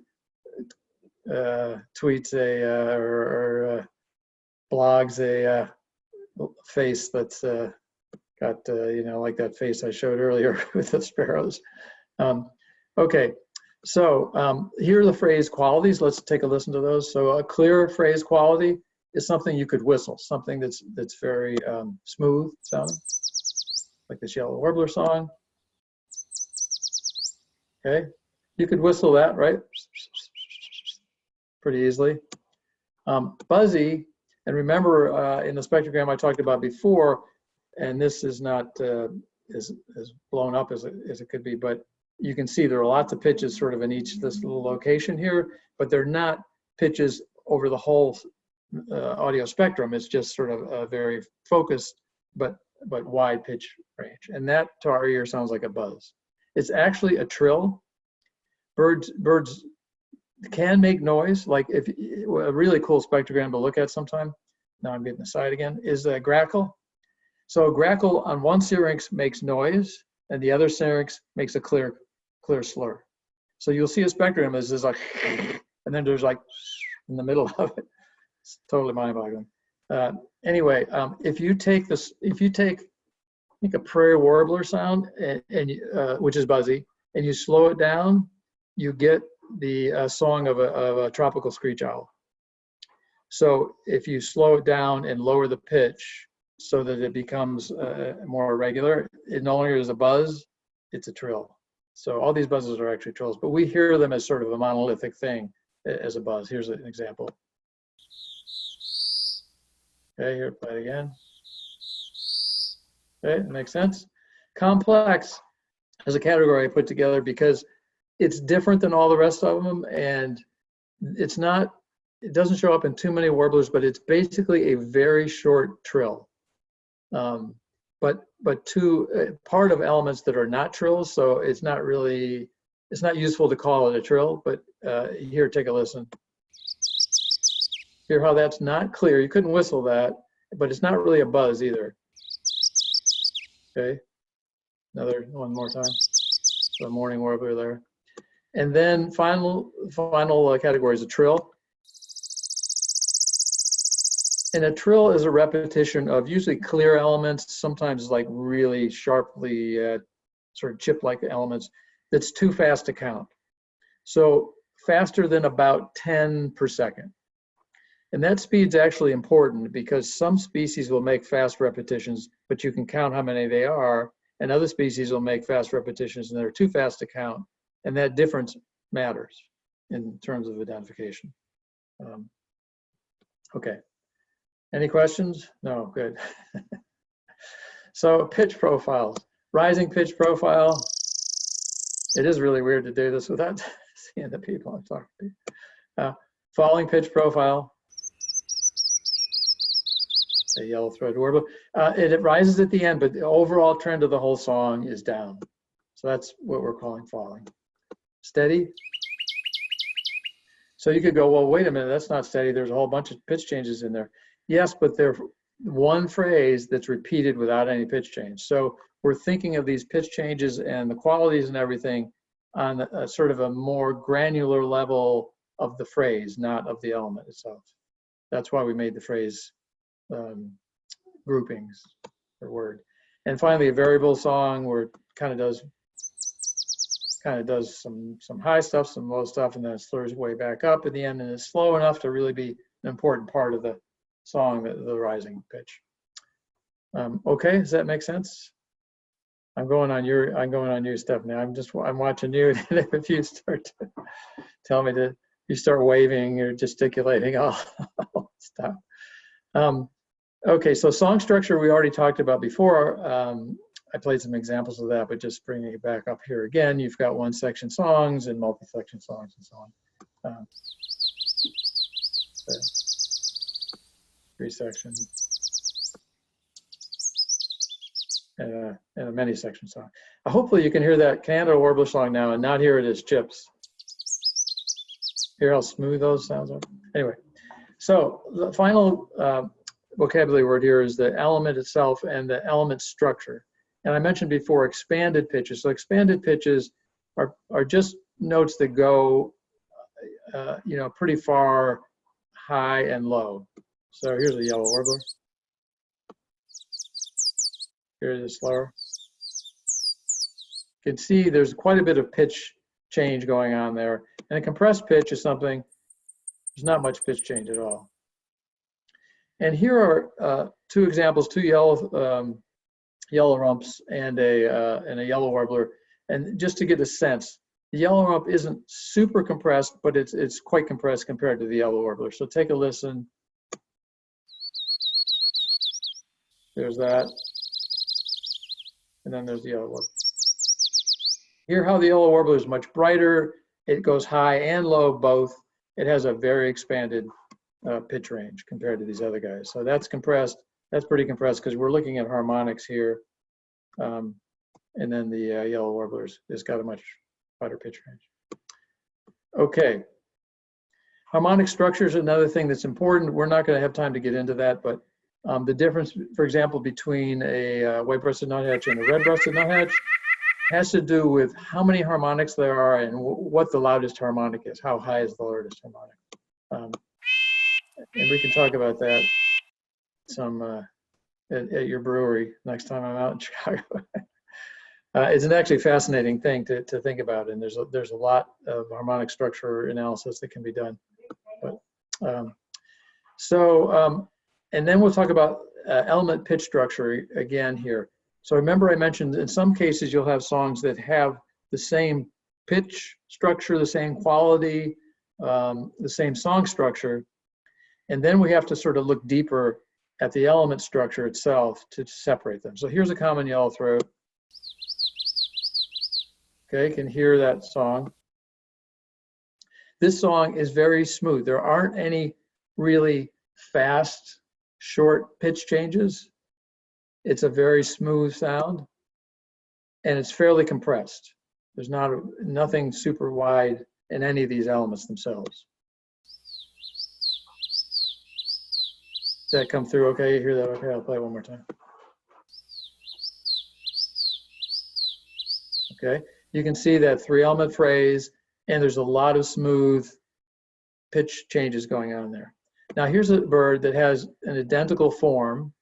tweets or blogs a face that's got, like that face I showed earlier with the sparrows. Okay, so here are the phrase qualities. Let's take a listen to those. So a clear phrase quality is something you could whistle, something that's very smooth sounding, like this Yellow Warbler song. Okay, you could whistle that, right? Pretty easily. Buzzy, and remember in the spectrogram I talked about before, and this is not as blown up as it could be, but you can see there are lots of pitches sort of in this little location here, but they're not pitches over the whole audio spectrum. It's just sort of a very focused but wide pitch range, and that to our ear sounds like a buzz. It's actually a trill. Birds can make noise. Like a really cool spectrogram to look at sometime, now I'm getting aside again, is a grackle. So a grackle on one syrinx makes noise and the other syrinx makes a clear slur. So you'll see a spectrogram as is like, and then there's like in the middle of it. It's totally mind-boggling. Anyway, if you take I think a prairie warbler sound, which is buzzy, and you slow it down, you get the song of a tropical screech owl. So if you slow it down and lower the pitch so that it becomes more regular, it no longer is a buzz, it's a trill. So all these buzzes are actually trills, but we hear them as sort of a monolithic thing as a buzz. Here's an example. Okay, here, play it again. Okay, that makes sense. Complex is a category I put together because it's different than all the rest of them, and it doesn't show up in too many warblers, but it's basically a very short trill. But part of elements that are not trills, so it's not useful to call it a trill, but here, take a listen. Hear how that's not clear. You couldn't whistle that, but it's not really a buzz either. Okay, one more time. The morning warbler there. And then final category is a trill. And a trill is a repetition of usually clear elements, sometimes like really sharply sort of chip-like elements that's too fast to count. So faster than about 10 per second. And that speed's actually important because some species will make fast repetitions, but you can count how many they are, and other species will make fast repetitions and they're too fast to count. And that difference matters in terms of identification. Okay. Any questions? No, good. So pitch profiles. Rising pitch profile. It is really weird to do this without seeing the people I'm talking to. Falling pitch profile. A yellow-throated warbler. It rises at the end, but the overall trend of the whole song is down. So that's what we're calling falling. Steady. So you could go, well, wait a minute, that's not steady. There's a whole bunch of pitch changes in there. Yes, but they're one phrase that's repeated without any pitch change. So we're thinking of these pitch changes and the qualities and everything on a sort of a more granular level of the phrase, not of the element itself. That's why we made the phrase groupings or word. And finally, a variable song where it kind of does some high stuff, some low stuff, and then it slurs way back up at the end, and it's slow enough to really be an important part of the song, the rising pitch. Okay, does that make sense? I'm going on you, Stephanie. I'm watching you, and if you start to tell me you start waving or gesticulating, I'll stop. Okay, so song structure we already talked about before. I played some examples of that, but just bringing it back up here again, you've got one section songs and multi-section songs and so on. Three sections and a many section song. Hopefully you can hear that Canada warbler song now and not hear it as chips. Hear how smooth those sounds are? Anyway, so the final vocabulary word here is the element itself and the element structure. And I mentioned before expanded pitches. So expanded pitches are just notes that go pretty far high and low. So here's a yellow warbler. Here's a slower. You can see there's quite a bit of pitch change going on there. And a compressed pitch is something, there's not much pitch change at all. And here are two examples, two yellow rumps and a yellow warbler. And just to get a sense, the yellow rump isn't super compressed, but it's quite compressed compared to the yellow warbler. So take a listen. There's that. And then there's the yellow warbler. Hear how the yellow warbler is much brighter. It goes high and low both. It has a very expanded pitch range compared to these other guys. So that's compressed. That's pretty compressed because we're looking at harmonics here. And then the yellow warblers has got a much wider pitch range. Okay. Harmonic structure is another thing that's important. We're not going to have time to get into that, but the difference, for example, between a white-breasted nuthatch and a red-breasted nuthatch has to do with how many harmonics there are and what the loudest harmonic is. How high is the loudest harmonic? And we can talk about that some at your brewery next time I'm out in Chicago. It's an actually fascinating thing to think about, and there's a lot of harmonic structure analysis that can be done. But, and then we'll talk about element pitch structure again here. So remember I mentioned in some cases you'll have songs that have the same pitch structure, the same quality, the same song structure, and then we have to sort of look deeper at the element structure itself to separate them. So here's a common yellow throat. Okay, you can hear that song. This song is very smooth. There aren't any really fast, short pitch changes. It's a very smooth sound, and it's fairly compressed. There's nothing super wide in any of these elements themselves. Does that come through okay? You hear that okay? I'll play it one more time. Okay, you can see that 3-element phrase, and there's a lot of smooth pitch changes going on there. Now here's a bird that has an identical form.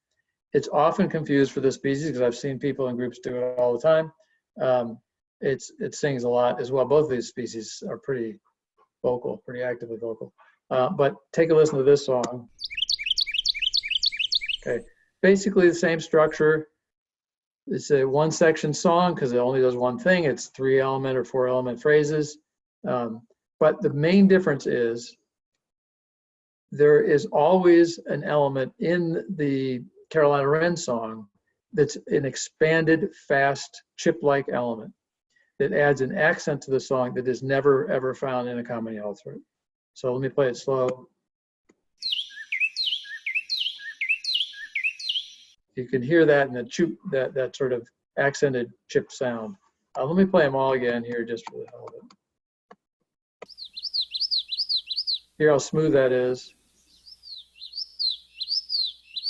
It's often confused for this species because I've seen people in groups do it all the time. It sings a lot as well. Both of these species are pretty vocal, pretty actively vocal. But take a listen to this song. Okay, basically the same structure. It's a one section song because it only does one thing. It's 3-element or 4-element phrases. But the main difference is there is always an element in the Carolina Wren song that's an expanded, fast, chip-like element that adds an accent to the song that is never, ever found in a common yellow throat. So let me play it slow. You can hear that in the choop, that sort of accented chip sound. Let me play them all again here just for the hell of it. Hear how smooth that is.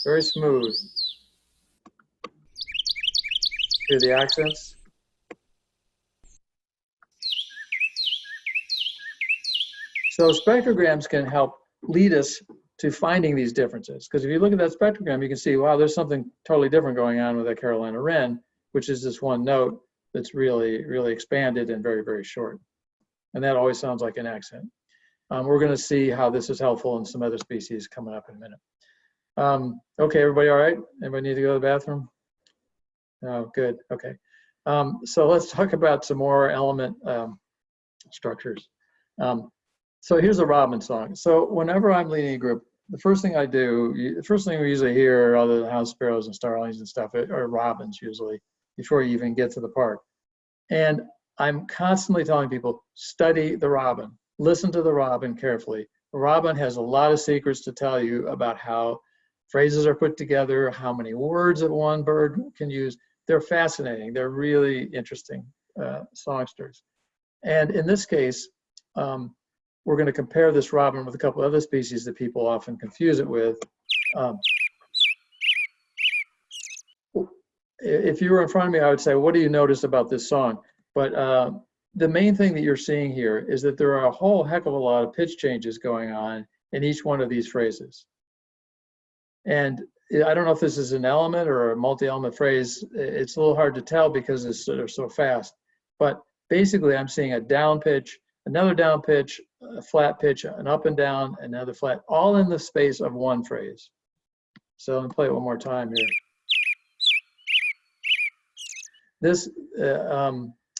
Very smooth. Hear the accents. So spectrograms can help lead us to finding these differences. Because if you look at that spectrogram, you can see, wow, there's something totally different going on with that Carolina Wren, which is this one note that's really, really expanded and very, very short. And that always sounds like an accent. We're going to see how this is helpful in some other species coming up in a minute. Okay, everybody all right? Anybody need to go to the bathroom? Oh, good, okay. So let's talk about some more element structures. So here's a robin song. So whenever I'm leading a group, the first thing I do, the first thing we usually hear, other than house sparrows and starlings and stuff, are robins usually, before you even get to the part. And I'm constantly telling people, study the robin. Listen to the robin carefully. The robin has a lot of secrets to tell you about how phrases are put together, how many words that one bird can use. They're fascinating. They're really interesting songsters. And in this case, we're going to compare this robin with a couple other species that people often confuse it with. If you were in front of me, I would say, what do you notice about this song? But the main thing that you're seeing here is that there are a whole heck of a lot of pitch changes going on in each one of these phrases. And I don't know if this is an element or a multi-element phrase. It's a little hard to tell because it's sort of so fast. But basically, I'm seeing a down pitch, another down pitch, a flat pitch, an up and down, another flat, all in the space of one phrase. So let me play it one more time here. This,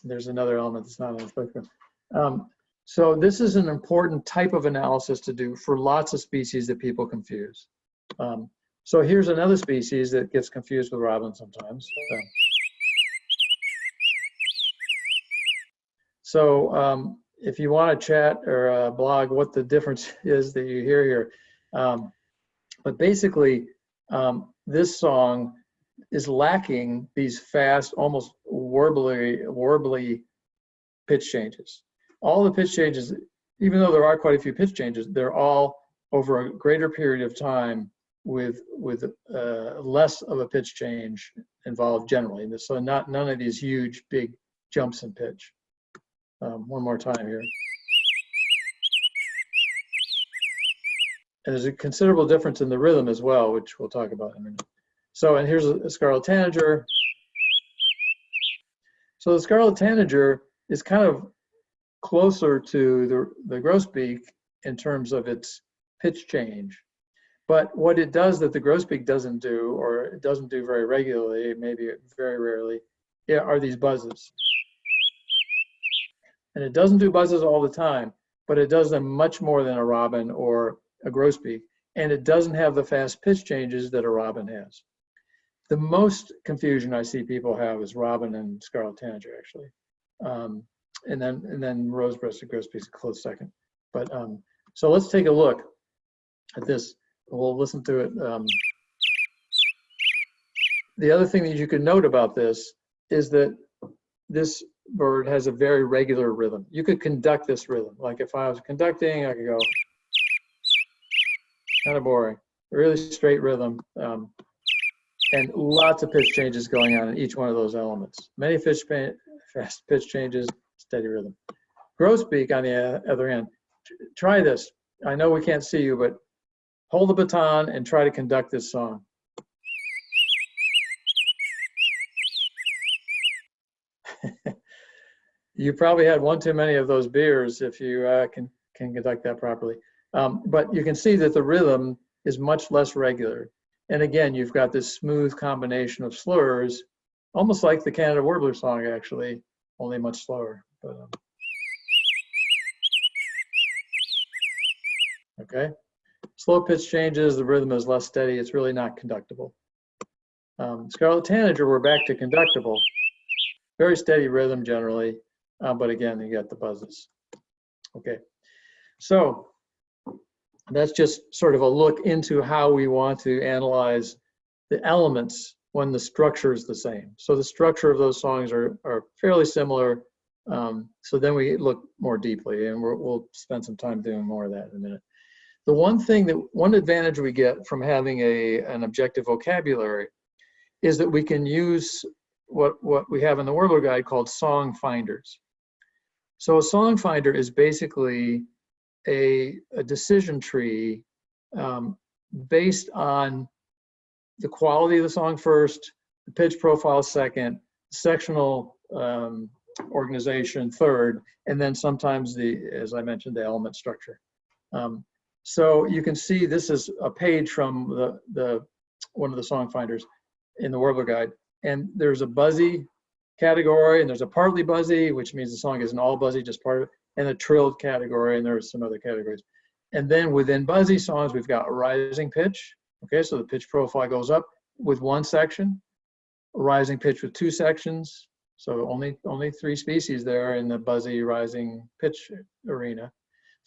there's another element that's not on the spectrum. So this is an important type of analysis to do for lots of species that people confuse. So here's another species that gets confused with robin sometimes. So if you want to chat or blog what the difference is that you hear here. But basically, this song is lacking these fast, almost warbly pitch changes. All the pitch changes, even though there are quite a few pitch changes, they're all over a greater period of time with less of a pitch change involved generally. So none of these huge, big jumps in pitch. One more time here. And there's a considerable difference in the rhythm as well, which we'll talk about in a minute. So, and here's a scarlet tanager. So the scarlet tanager is kind of closer to the grosbeak in terms of its pitch change. But what it does that the grosbeak doesn't do, or it doesn't do very regularly, maybe very rarely, are these buzzes. And it doesn't do buzzes all the time, but it does them much more than a robin or a grosbeak. And it doesn't have the fast pitch changes that a robin has. The most confusion I see people have is robin and scarlet tanager, actually. And then rose-breasted grosbeak is a close second. But so let's take a look at this. We'll listen to it. The other thing that you can note about this is that this bird has a very regular rhythm. You could conduct this rhythm. Like if I was conducting, I could go, kind of boring, really straight rhythm, and lots of pitch changes going on in each one of those elements. Many fast pitch changes, steady rhythm. Grosbeak, on the other hand, try this. I know we can't see you, but hold the baton and try to conduct this song. You probably had one too many of those beers if you can conduct that properly. But you can see that the rhythm is much less regular. And again, you've got this smooth combination of slurs, almost like the Canada Warbler song, actually, only much slower. But, okay. Slow pitch changes, the rhythm is less steady. It's really not conductible. Scarlet Tanager, we're back to conductible. Very steady rhythm generally, but again, you got the buzzes. Okay, so that's just sort of a look into how we want to analyze the elements when the structure is the same. So the structure of those songs are fairly similar. So then we look more deeply, and we'll spend some time doing more of that in a minute. The one advantage we get from having an objective vocabulary is that we can use what we have in the Warbler Guide called song finders. So a song finder is basically a decision tree based on the quality of the song first, the pitch profile second, sectional organization third, and then sometimes as I mentioned, the element structure. So you can see this is a page from one of the song finders in the Warbler Guide. And there's a buzzy category, and there's a partly buzzy, which means the song isn't all buzzy, just part of it, and a trilled category, and there's some other categories. And then within buzzy songs, we've got a rising pitch. Okay, so the pitch profile goes up with one section, a rising pitch with two sections. So only 3 species there in the buzzy rising pitch arena.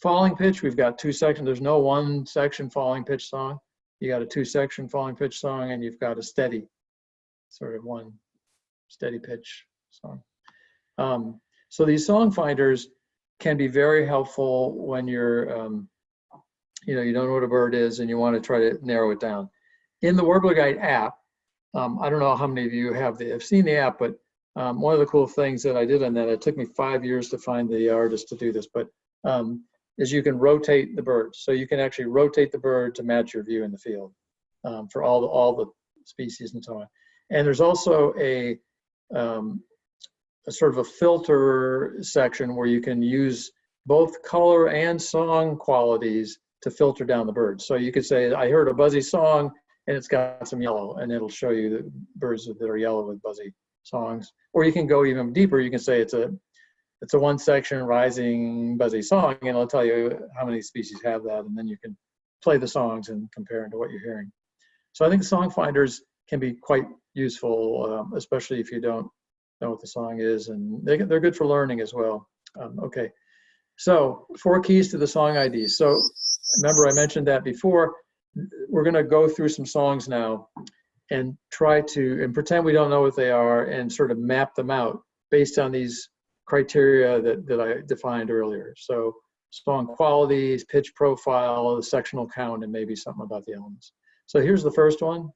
Falling pitch, we've got 2 sections. There's no one section falling pitch song. You got a 2-section falling pitch song, and you've got a steady, sort of one steady pitch song. So these song finders can be very helpful when you're, you don't know what a bird is and you want to try to narrow it down. In the Warbler Guide app, I don't know how many of you have seen the app, but one of the cool things that I did on that, it took me 5 years to find the artist to do this, but is you can rotate the bird. So you can actually rotate the bird to match your view in the field for all the species and so on. And there's also a sort of a filter section where you can use both color and song qualities to filter down the birds. So you could say, I heard a buzzy song and it's got some yellow, and it'll show you the birds that are yellow with buzzy songs. Or you can go even deeper. You can say it's a 1-section rising buzzy song, and it'll tell you how many species have that, and then you can play the songs and compare them to what you're hearing. So I think song finders can be quite useful, especially if you don't know what the song is, and they're good for learning as well. Okay, so 4 keys to the song ID. So remember I mentioned that before. We're going to go through some songs now and try to pretend we don't know what they are and sort of map them out based on these criteria that I defined earlier. So song qualities, pitch profile, the sectional count, and maybe something about the elements. So here's the first one.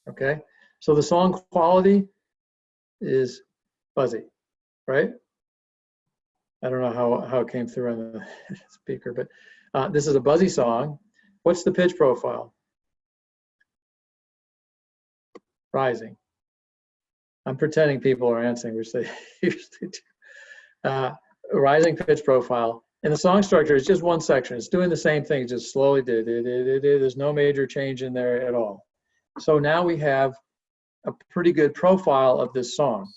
Okay, so the song quality is buzzy, right? I don't know how it came through on the speaker, but this is a buzzy song. What's the pitch profile? Rising. I'm pretending people are answering, which they usually do. Rising pitch profile. And the song structure is just one section. It's doing the same thing, just slowly. There's no major change in there at all. So now we have a pretty good profile of this song.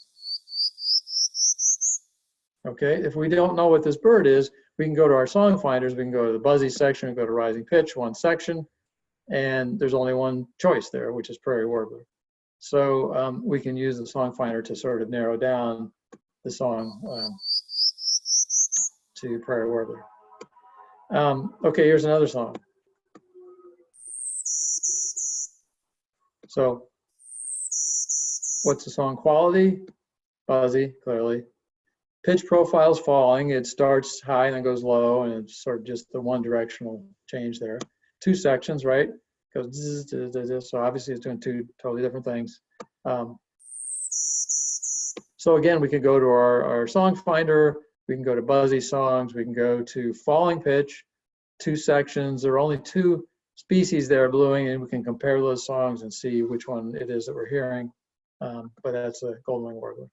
Okay, if we don't know what this bird is, we can go to our song finders. We can go to the buzzy section, go to rising pitch, one section, and there's only one choice there, which is prairie warbler. So we can use the song finder to sort of narrow down the song to prior warbler. Okay, here's another song. So what's the song quality? Fuzzy, clearly. Pitch profile is falling. It starts high and then goes low, and it's sort of just the one directional change there. 2 sections, right? Goes so obviously it's doing 2 totally different things. So again, we can go to our song finder. We can go to buzzy songs. We can go to falling pitch, 2 sections. There are only 2 species there bluing, and we can compare those songs and see which one it is that we're hearing. But that's a golden wing warbler.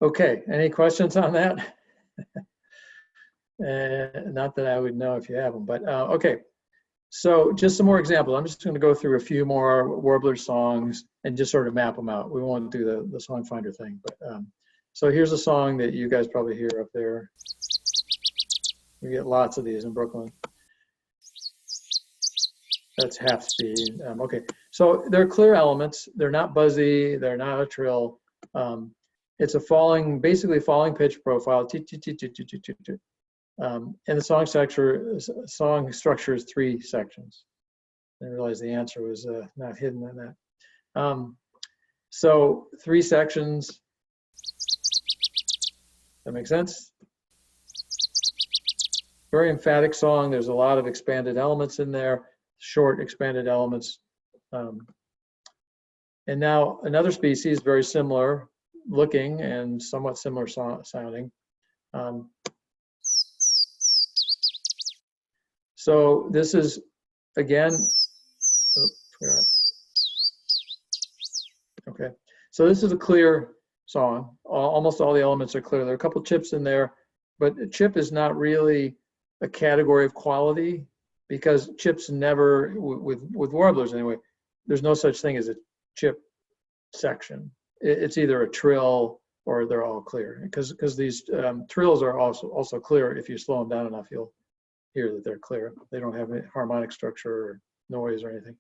Okay, any questions on that? Not that I would know if you have them, but okay. So just some more examples. I'm just going to go through a few more warbler songs and just sort of map them out. We won't do the song finder thing, but so here's a song that you guys probably hear up there. We get lots of these in Brooklyn. That's half speed. Okay, so they're clear elements. They're not buzzy. They're not a trill. It's a basically falling pitch profile. And the song structure is 3 sections. I realized the answer was not hidden in that. So 3 sections. That makes sense? Very emphatic song. There's a lot of expanded elements in there, short expanded elements. And now another species, very similar looking and somewhat similar sounding. So this is, again, okay. So this is a clear song. Almost all the elements are clear. There are a couple chips in there, but a chip is not really a category of quality because chips never, with warblers anyway, there's no such thing as a chip section. It's either a trill or they're all clear because these trills are also clear. If you slow them down enough, you'll hear that they're clear. They don't have any harmonic structure or noise or anything.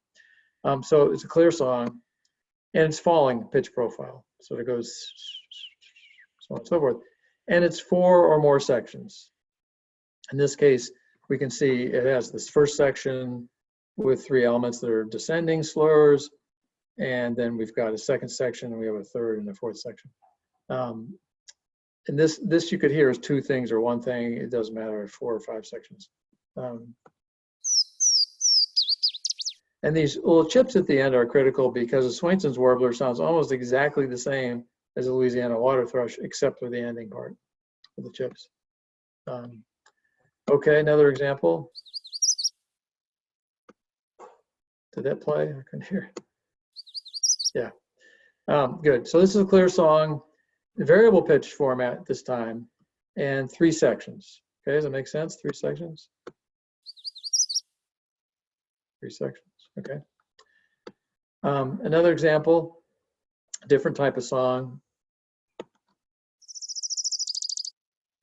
So it's a clear song and it's falling pitch profile. So it goes so on and so forth. And it's 4 or more sections. In this case, we can see it has this first section with 3 elements that are descending slurs. And then we've got a second section and we have a third and a fourth section. And this you could hear as 2 things or 1 thing. It doesn't matter, 4 or 5 sections. And these little chips at the end are critical because a Swainson's warbler sounds almost exactly the same as a Louisiana water thrush, except for the ending part of the chips. Okay, another example. Did that play? I couldn't hear it. Yeah, good. So this is a clear song, variable pitch format this time, and 3 sections. Okay, does that make sense? 3 sections? 3 sections, okay. Another example, different type of song.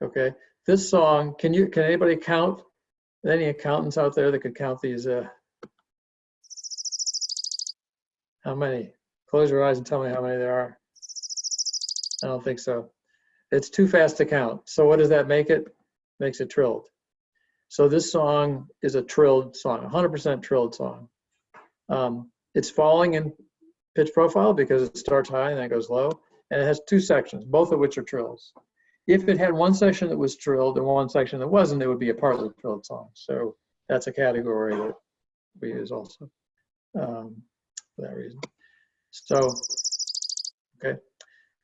Okay, this song, can anybody count? Any accountants out there that could count these? How many? Close your eyes and tell me how many there are. I don't think so. It's too fast to count. So what does that make it? Makes it trilled. So this song is a trilled song, 100% trilled song. It's falling in pitch profile because it starts high and then it goes low. And it has 2 sections, both of which are trills. If it had 1 section that was trilled and 1 section that wasn't, it would be a partly trilled song. So that's a category that we use also for that reason. So, okay.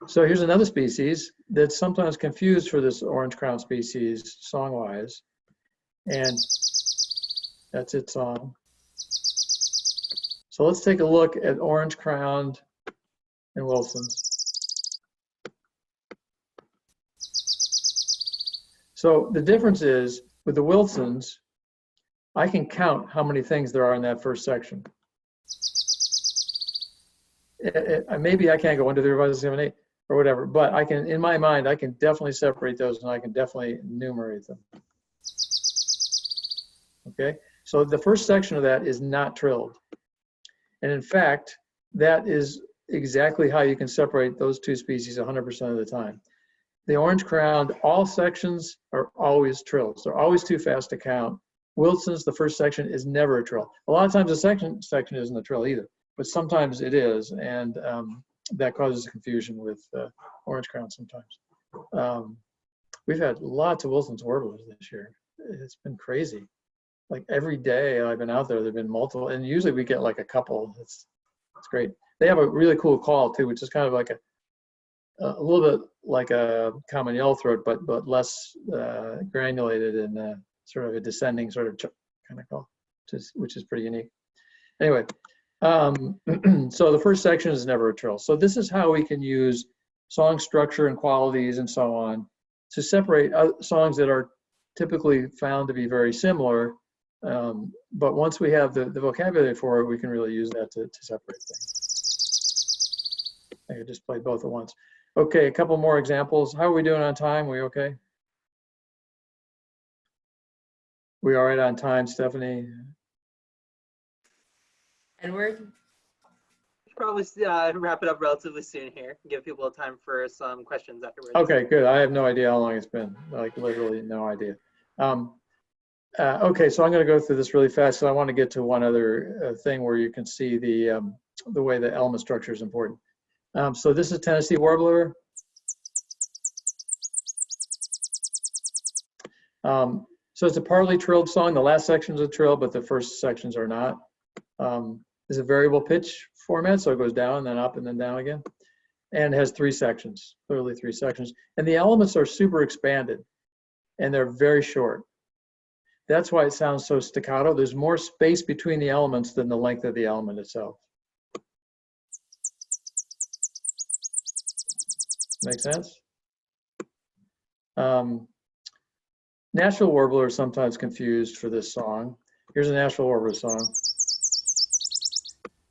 So here's another species that's sometimes confused for this orange crown species song-wise. And that's its song. So let's take a look at orange crowned and Wilson's. So the difference is with the Wilsons, I can count how many things there are in that first section. Maybe I can't go 1, 2, 3, 4, 5, 6, 7, 8 or whatever, but I can, in my mind, I can definitely separate those and I can definitely enumerate them. Okay, so the first section of that is not trilled. And in fact, that is exactly how you can separate those 2 species 100% of the time. the orange crowned, all sections are always trills. They're always too fast to count. Wilson's, the first section, is never a trill. A lot of times the second section isn't a trill either, but sometimes it is, and that causes confusion with orange crown sometimes. We've had lots of Wilson's warblers this year. It's been crazy. Like every day I've been out there, there've been multiple, and usually we get like a couple. It's great. They have a really cool call too, which is kind of like a little bit like a common yellowthroat, but less granulated and sort of a descending sort of kind of call, which is pretty unique. Anyway, so the first section is never a trill. So this is how we can use song structure and qualities and so on to separate songs that are typically found to be very similar. But once we have the vocabulary for it, we can really use that to separate things. I could just play both at once. Okay, a couple more examples. How are we doing on time? We okay? We all right on time, Stephanie? Edward? Probably wrap it up relatively soon here. Give people time for some questions afterwards. Okay, good. I have no idea how long it's been. Like literally no idea. Okay, so I'm going to go through this really fast. So I want to get to one other thing where you can see the way the element structure is important. So this is Tennessee Warbler. So it's a partly trilled song. The last section is a trill, but the first sections are not. It's a variable pitch format, so it goes down, then up, and then down again. And has 3 sections, clearly 3 sections. And the elements are super expanded, and they're very short. That's why it sounds so staccato. There's more space between the elements than the length of the element itself. Make sense? Nashville Warbler is sometimes confused for this song. Here's a Nashville Warbler song.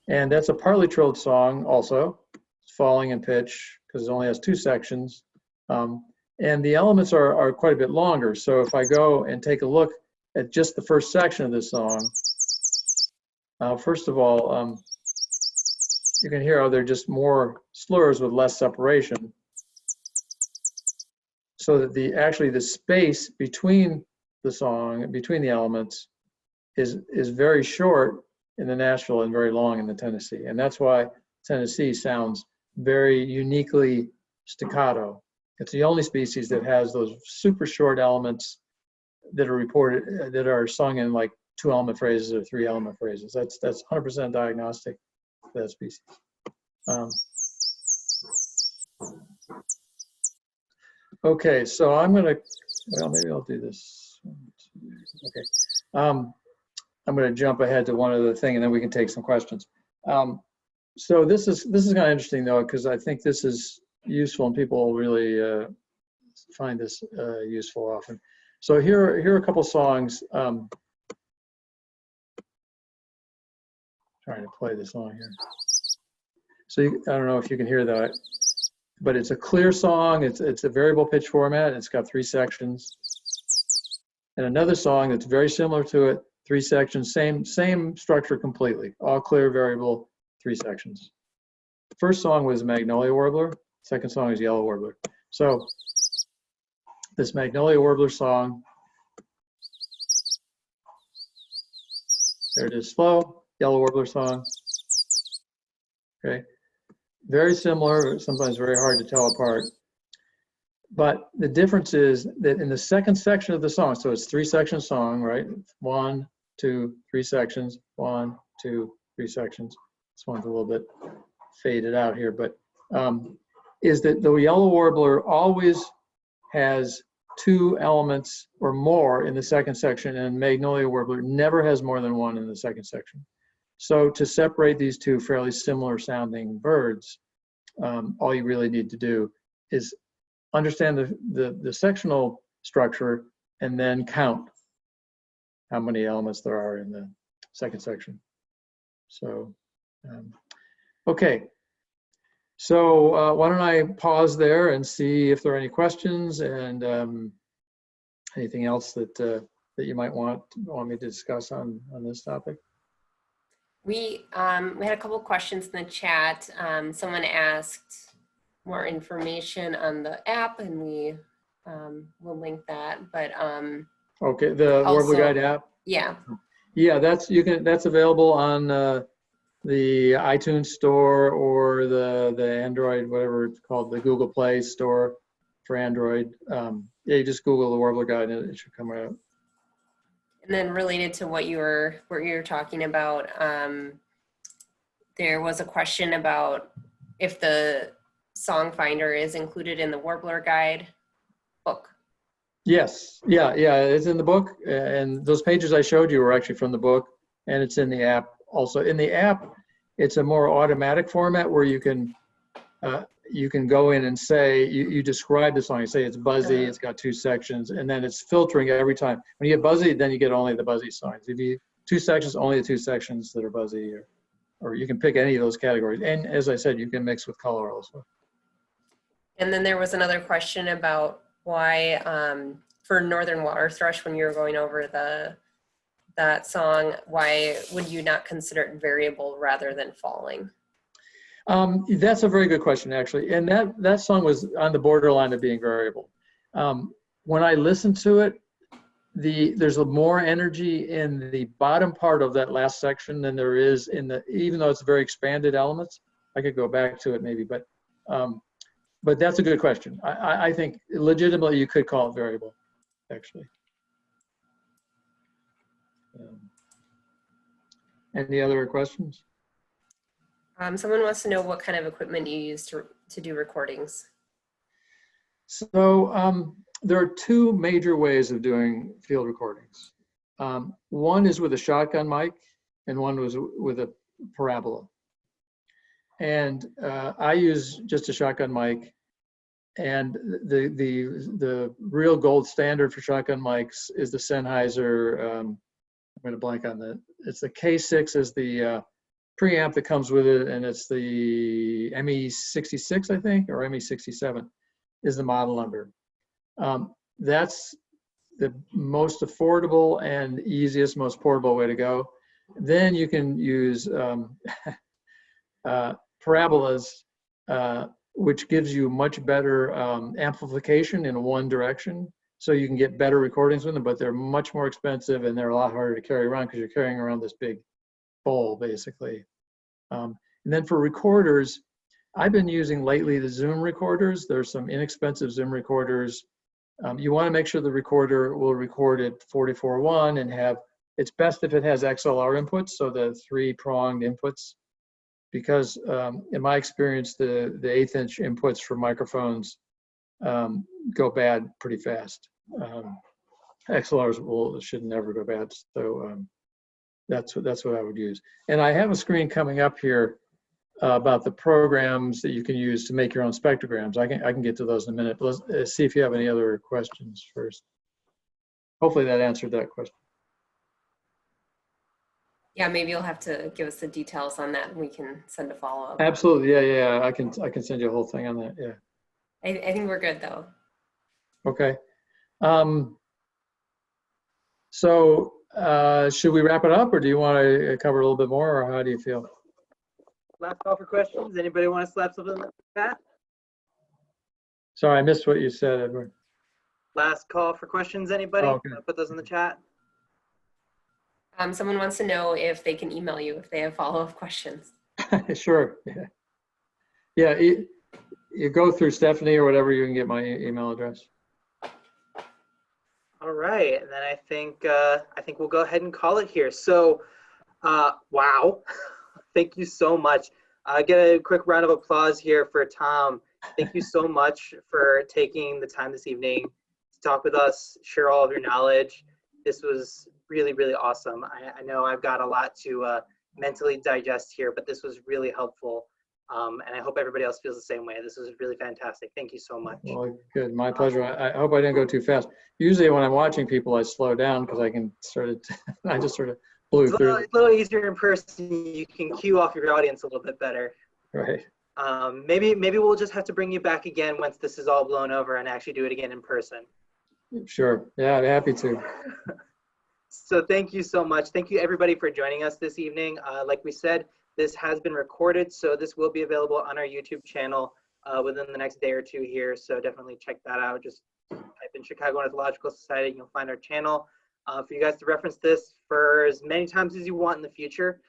And that's a partly trilled song also. It's falling in pitch because it only has 2 sections. And the elements are quite a bit longer. So if I go and take a look at just the first section of this song, first of all, you can hear how they're just more slurs with less separation. So that actually the space between the song, between the elements, is very short in the Nashville and very long in the Tennessee. And that's why Tennessee sounds very uniquely staccato. It's the only species that has those super short elements that are reported, that are sung in like 2-element phrases or 3-element phrases. That's 100% diagnostic for that species. Okay, so I'm gonna, well, maybe I'll do this. Okay, I'm gonna jump ahead to one other thing and then we can take some questions. So this is kind of interesting though, because I think this is useful and people really find this useful often. So here are a couple songs. Trying to play this song here. So I don't know if you can hear that, but it's a clear song. It's a variable pitch format. It's got 3 sections. And another song that's very similar to it, 3 sections, same structure completely, all clear variable, 3 sections. First song was Magnolia Warbler. Second song is Yellow Warbler. So this Magnolia Warbler song, there it is, slow. Yellow Warbler song. Okay, very similar, sometimes very hard to tell apart. But the difference is that in the second section of the song, so it's 3-section song, right? 1, 2, 3 sections, 1, 2, 3 sections. This one's a little bit faded out here, but is that the Yellow Warbler always has 2 elements or more in the second section, and Magnolia Warbler never has more than 1 in the second section. So to separate these 2 fairly similar sounding birds, all you really need to do is understand the sectional structure and then count how many elements there are in the second section. So, okay. So why don't I pause there and see if there are any questions and anything else that you might want me to discuss on this topic. We had a couple questions in the chat. Someone asked, more information on the app, and we will link that. But Okay, the also, Warbler Guide app. yeah, Yeah, that's available on the iTunes store or the Android, whatever it's called, the Google Play store for Android. Yeah, you just Google the Warbler Guide and it should come right up. and then related to what you were talking about, there was a question about if the song finder is included in the Warbler Guide book. Yes, yeah, it's in the book, and those pages I showed you were actually from the book, and it's in the app also. In the app, it's a more automatic format where you can go in and say, you describe the song, you say it's buzzy, it's got 2 sections, and then it's filtering every time. When you get buzzy, then you get only the buzzy songs. If you 2 sections, only the 2 sections that are buzzy, or you can pick any of those categories. And as I said, you can mix with color also. And then there was another question about why, for Northern Water Thrush, when you were going over that song, why would you not consider it variable rather than falling? That's a very good question, actually. And that song was on the borderline of being variable. When I listened to it, there's more energy in the bottom part of that last section than there is even though it's very expanded elements. I could go back to it maybe, but that's a good question. I think legitimately you could call it variable, actually. Any other questions? Someone wants to know what kind of equipment you use to do recordings. So there are 2 major ways of doing field recordings. One is with a shotgun mic, and one was with a parabola. And I use just a shotgun mic. And the real gold standard for shotgun mics is the Sennheiser. I'm going to blank on that. It's the K6 is the preamp that comes with it, and it's the ME66, I think, or ME67 is the model number. That's the most affordable and easiest, most portable way to go. Then you can use parabolas, which gives you much better amplification in one direction. So you can get better recordings with them, but they're much more expensive and they're a lot harder to carry around because you're carrying around this big bowl, basically. And then for recorders, I've been using lately the Zoom recorders. There's some inexpensive Zoom recorders. You want to make sure the recorder will record at 44.1 and it's best if it has XLR inputs, so the 3-pronged inputs. Because in my experience, the 1/8-inch inputs for microphones go bad pretty fast. XLRs should never go bad. So that's what I would use. And I have a screen coming up here about the programs that you can use to make your own spectrograms. I can get to those in a minute. Let's see if you have any other questions first. Hopefully that answered that question. Yeah, maybe you'll have to give us the details on that and we can send a follow-up. Absolutely, yeah. I can send you a whole thing on that, yeah. I think we're good though. Okay. So should we wrap it up, or do you want to cover a little bit more, or how do you feel? Last call for questions. Anybody want to slap something in the chat? Sorry, I missed what you said, Edward. Last call for questions. Anybody? Oh, okay. Put those in the chat. Someone wants to know if they can email you if they have follow-up questions. Sure. Yeah. You go through Stephanie or whatever. You can get my email address. All right, and then I think we'll go ahead and call it here. So, wow, thank you so much. Get a quick round of applause here for Tom. Thank you so much for taking the time this evening to talk with us, share all of your knowledge. This was really, really awesome. I know I've got a lot to mentally digest here, but this was really helpful. And I hope everybody else feels the same way. This was really fantastic. Thank you so much. Well, good. My pleasure. I hope I didn't go too fast. Usually when I'm watching people, I slow down because I just sort of blew through. It's a little easier in person. You can cue off your audience a little bit better. Right. Maybe we'll just have to bring you back again once this is all blown over and actually do it again in person. Sure. Yeah, I'd be happy to. So thank you so much. Thank you everybody for joining us this evening. Like we said, this has been recorded, so this will be available on our YouTube channel within the next day or two here. So definitely check that out. Just type in Chicago Ornithological Society, you'll find our channel. For you guys to reference this for as many times as you want in the future.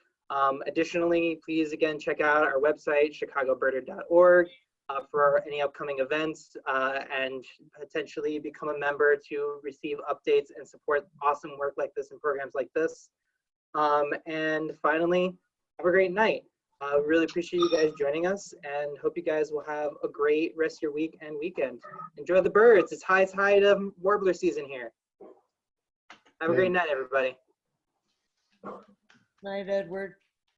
Additionally, please again check out our website, chicagobirder.org, for any upcoming events and potentially become a member to receive updates and support awesome work like this and programs like this. And finally, have a great night. Really appreciate you guys joining us and hope you guys will have a great rest of your week and weekend. Enjoy the birds. It's high tide of warbler season here. Have a great night, everybody. Night, Edward.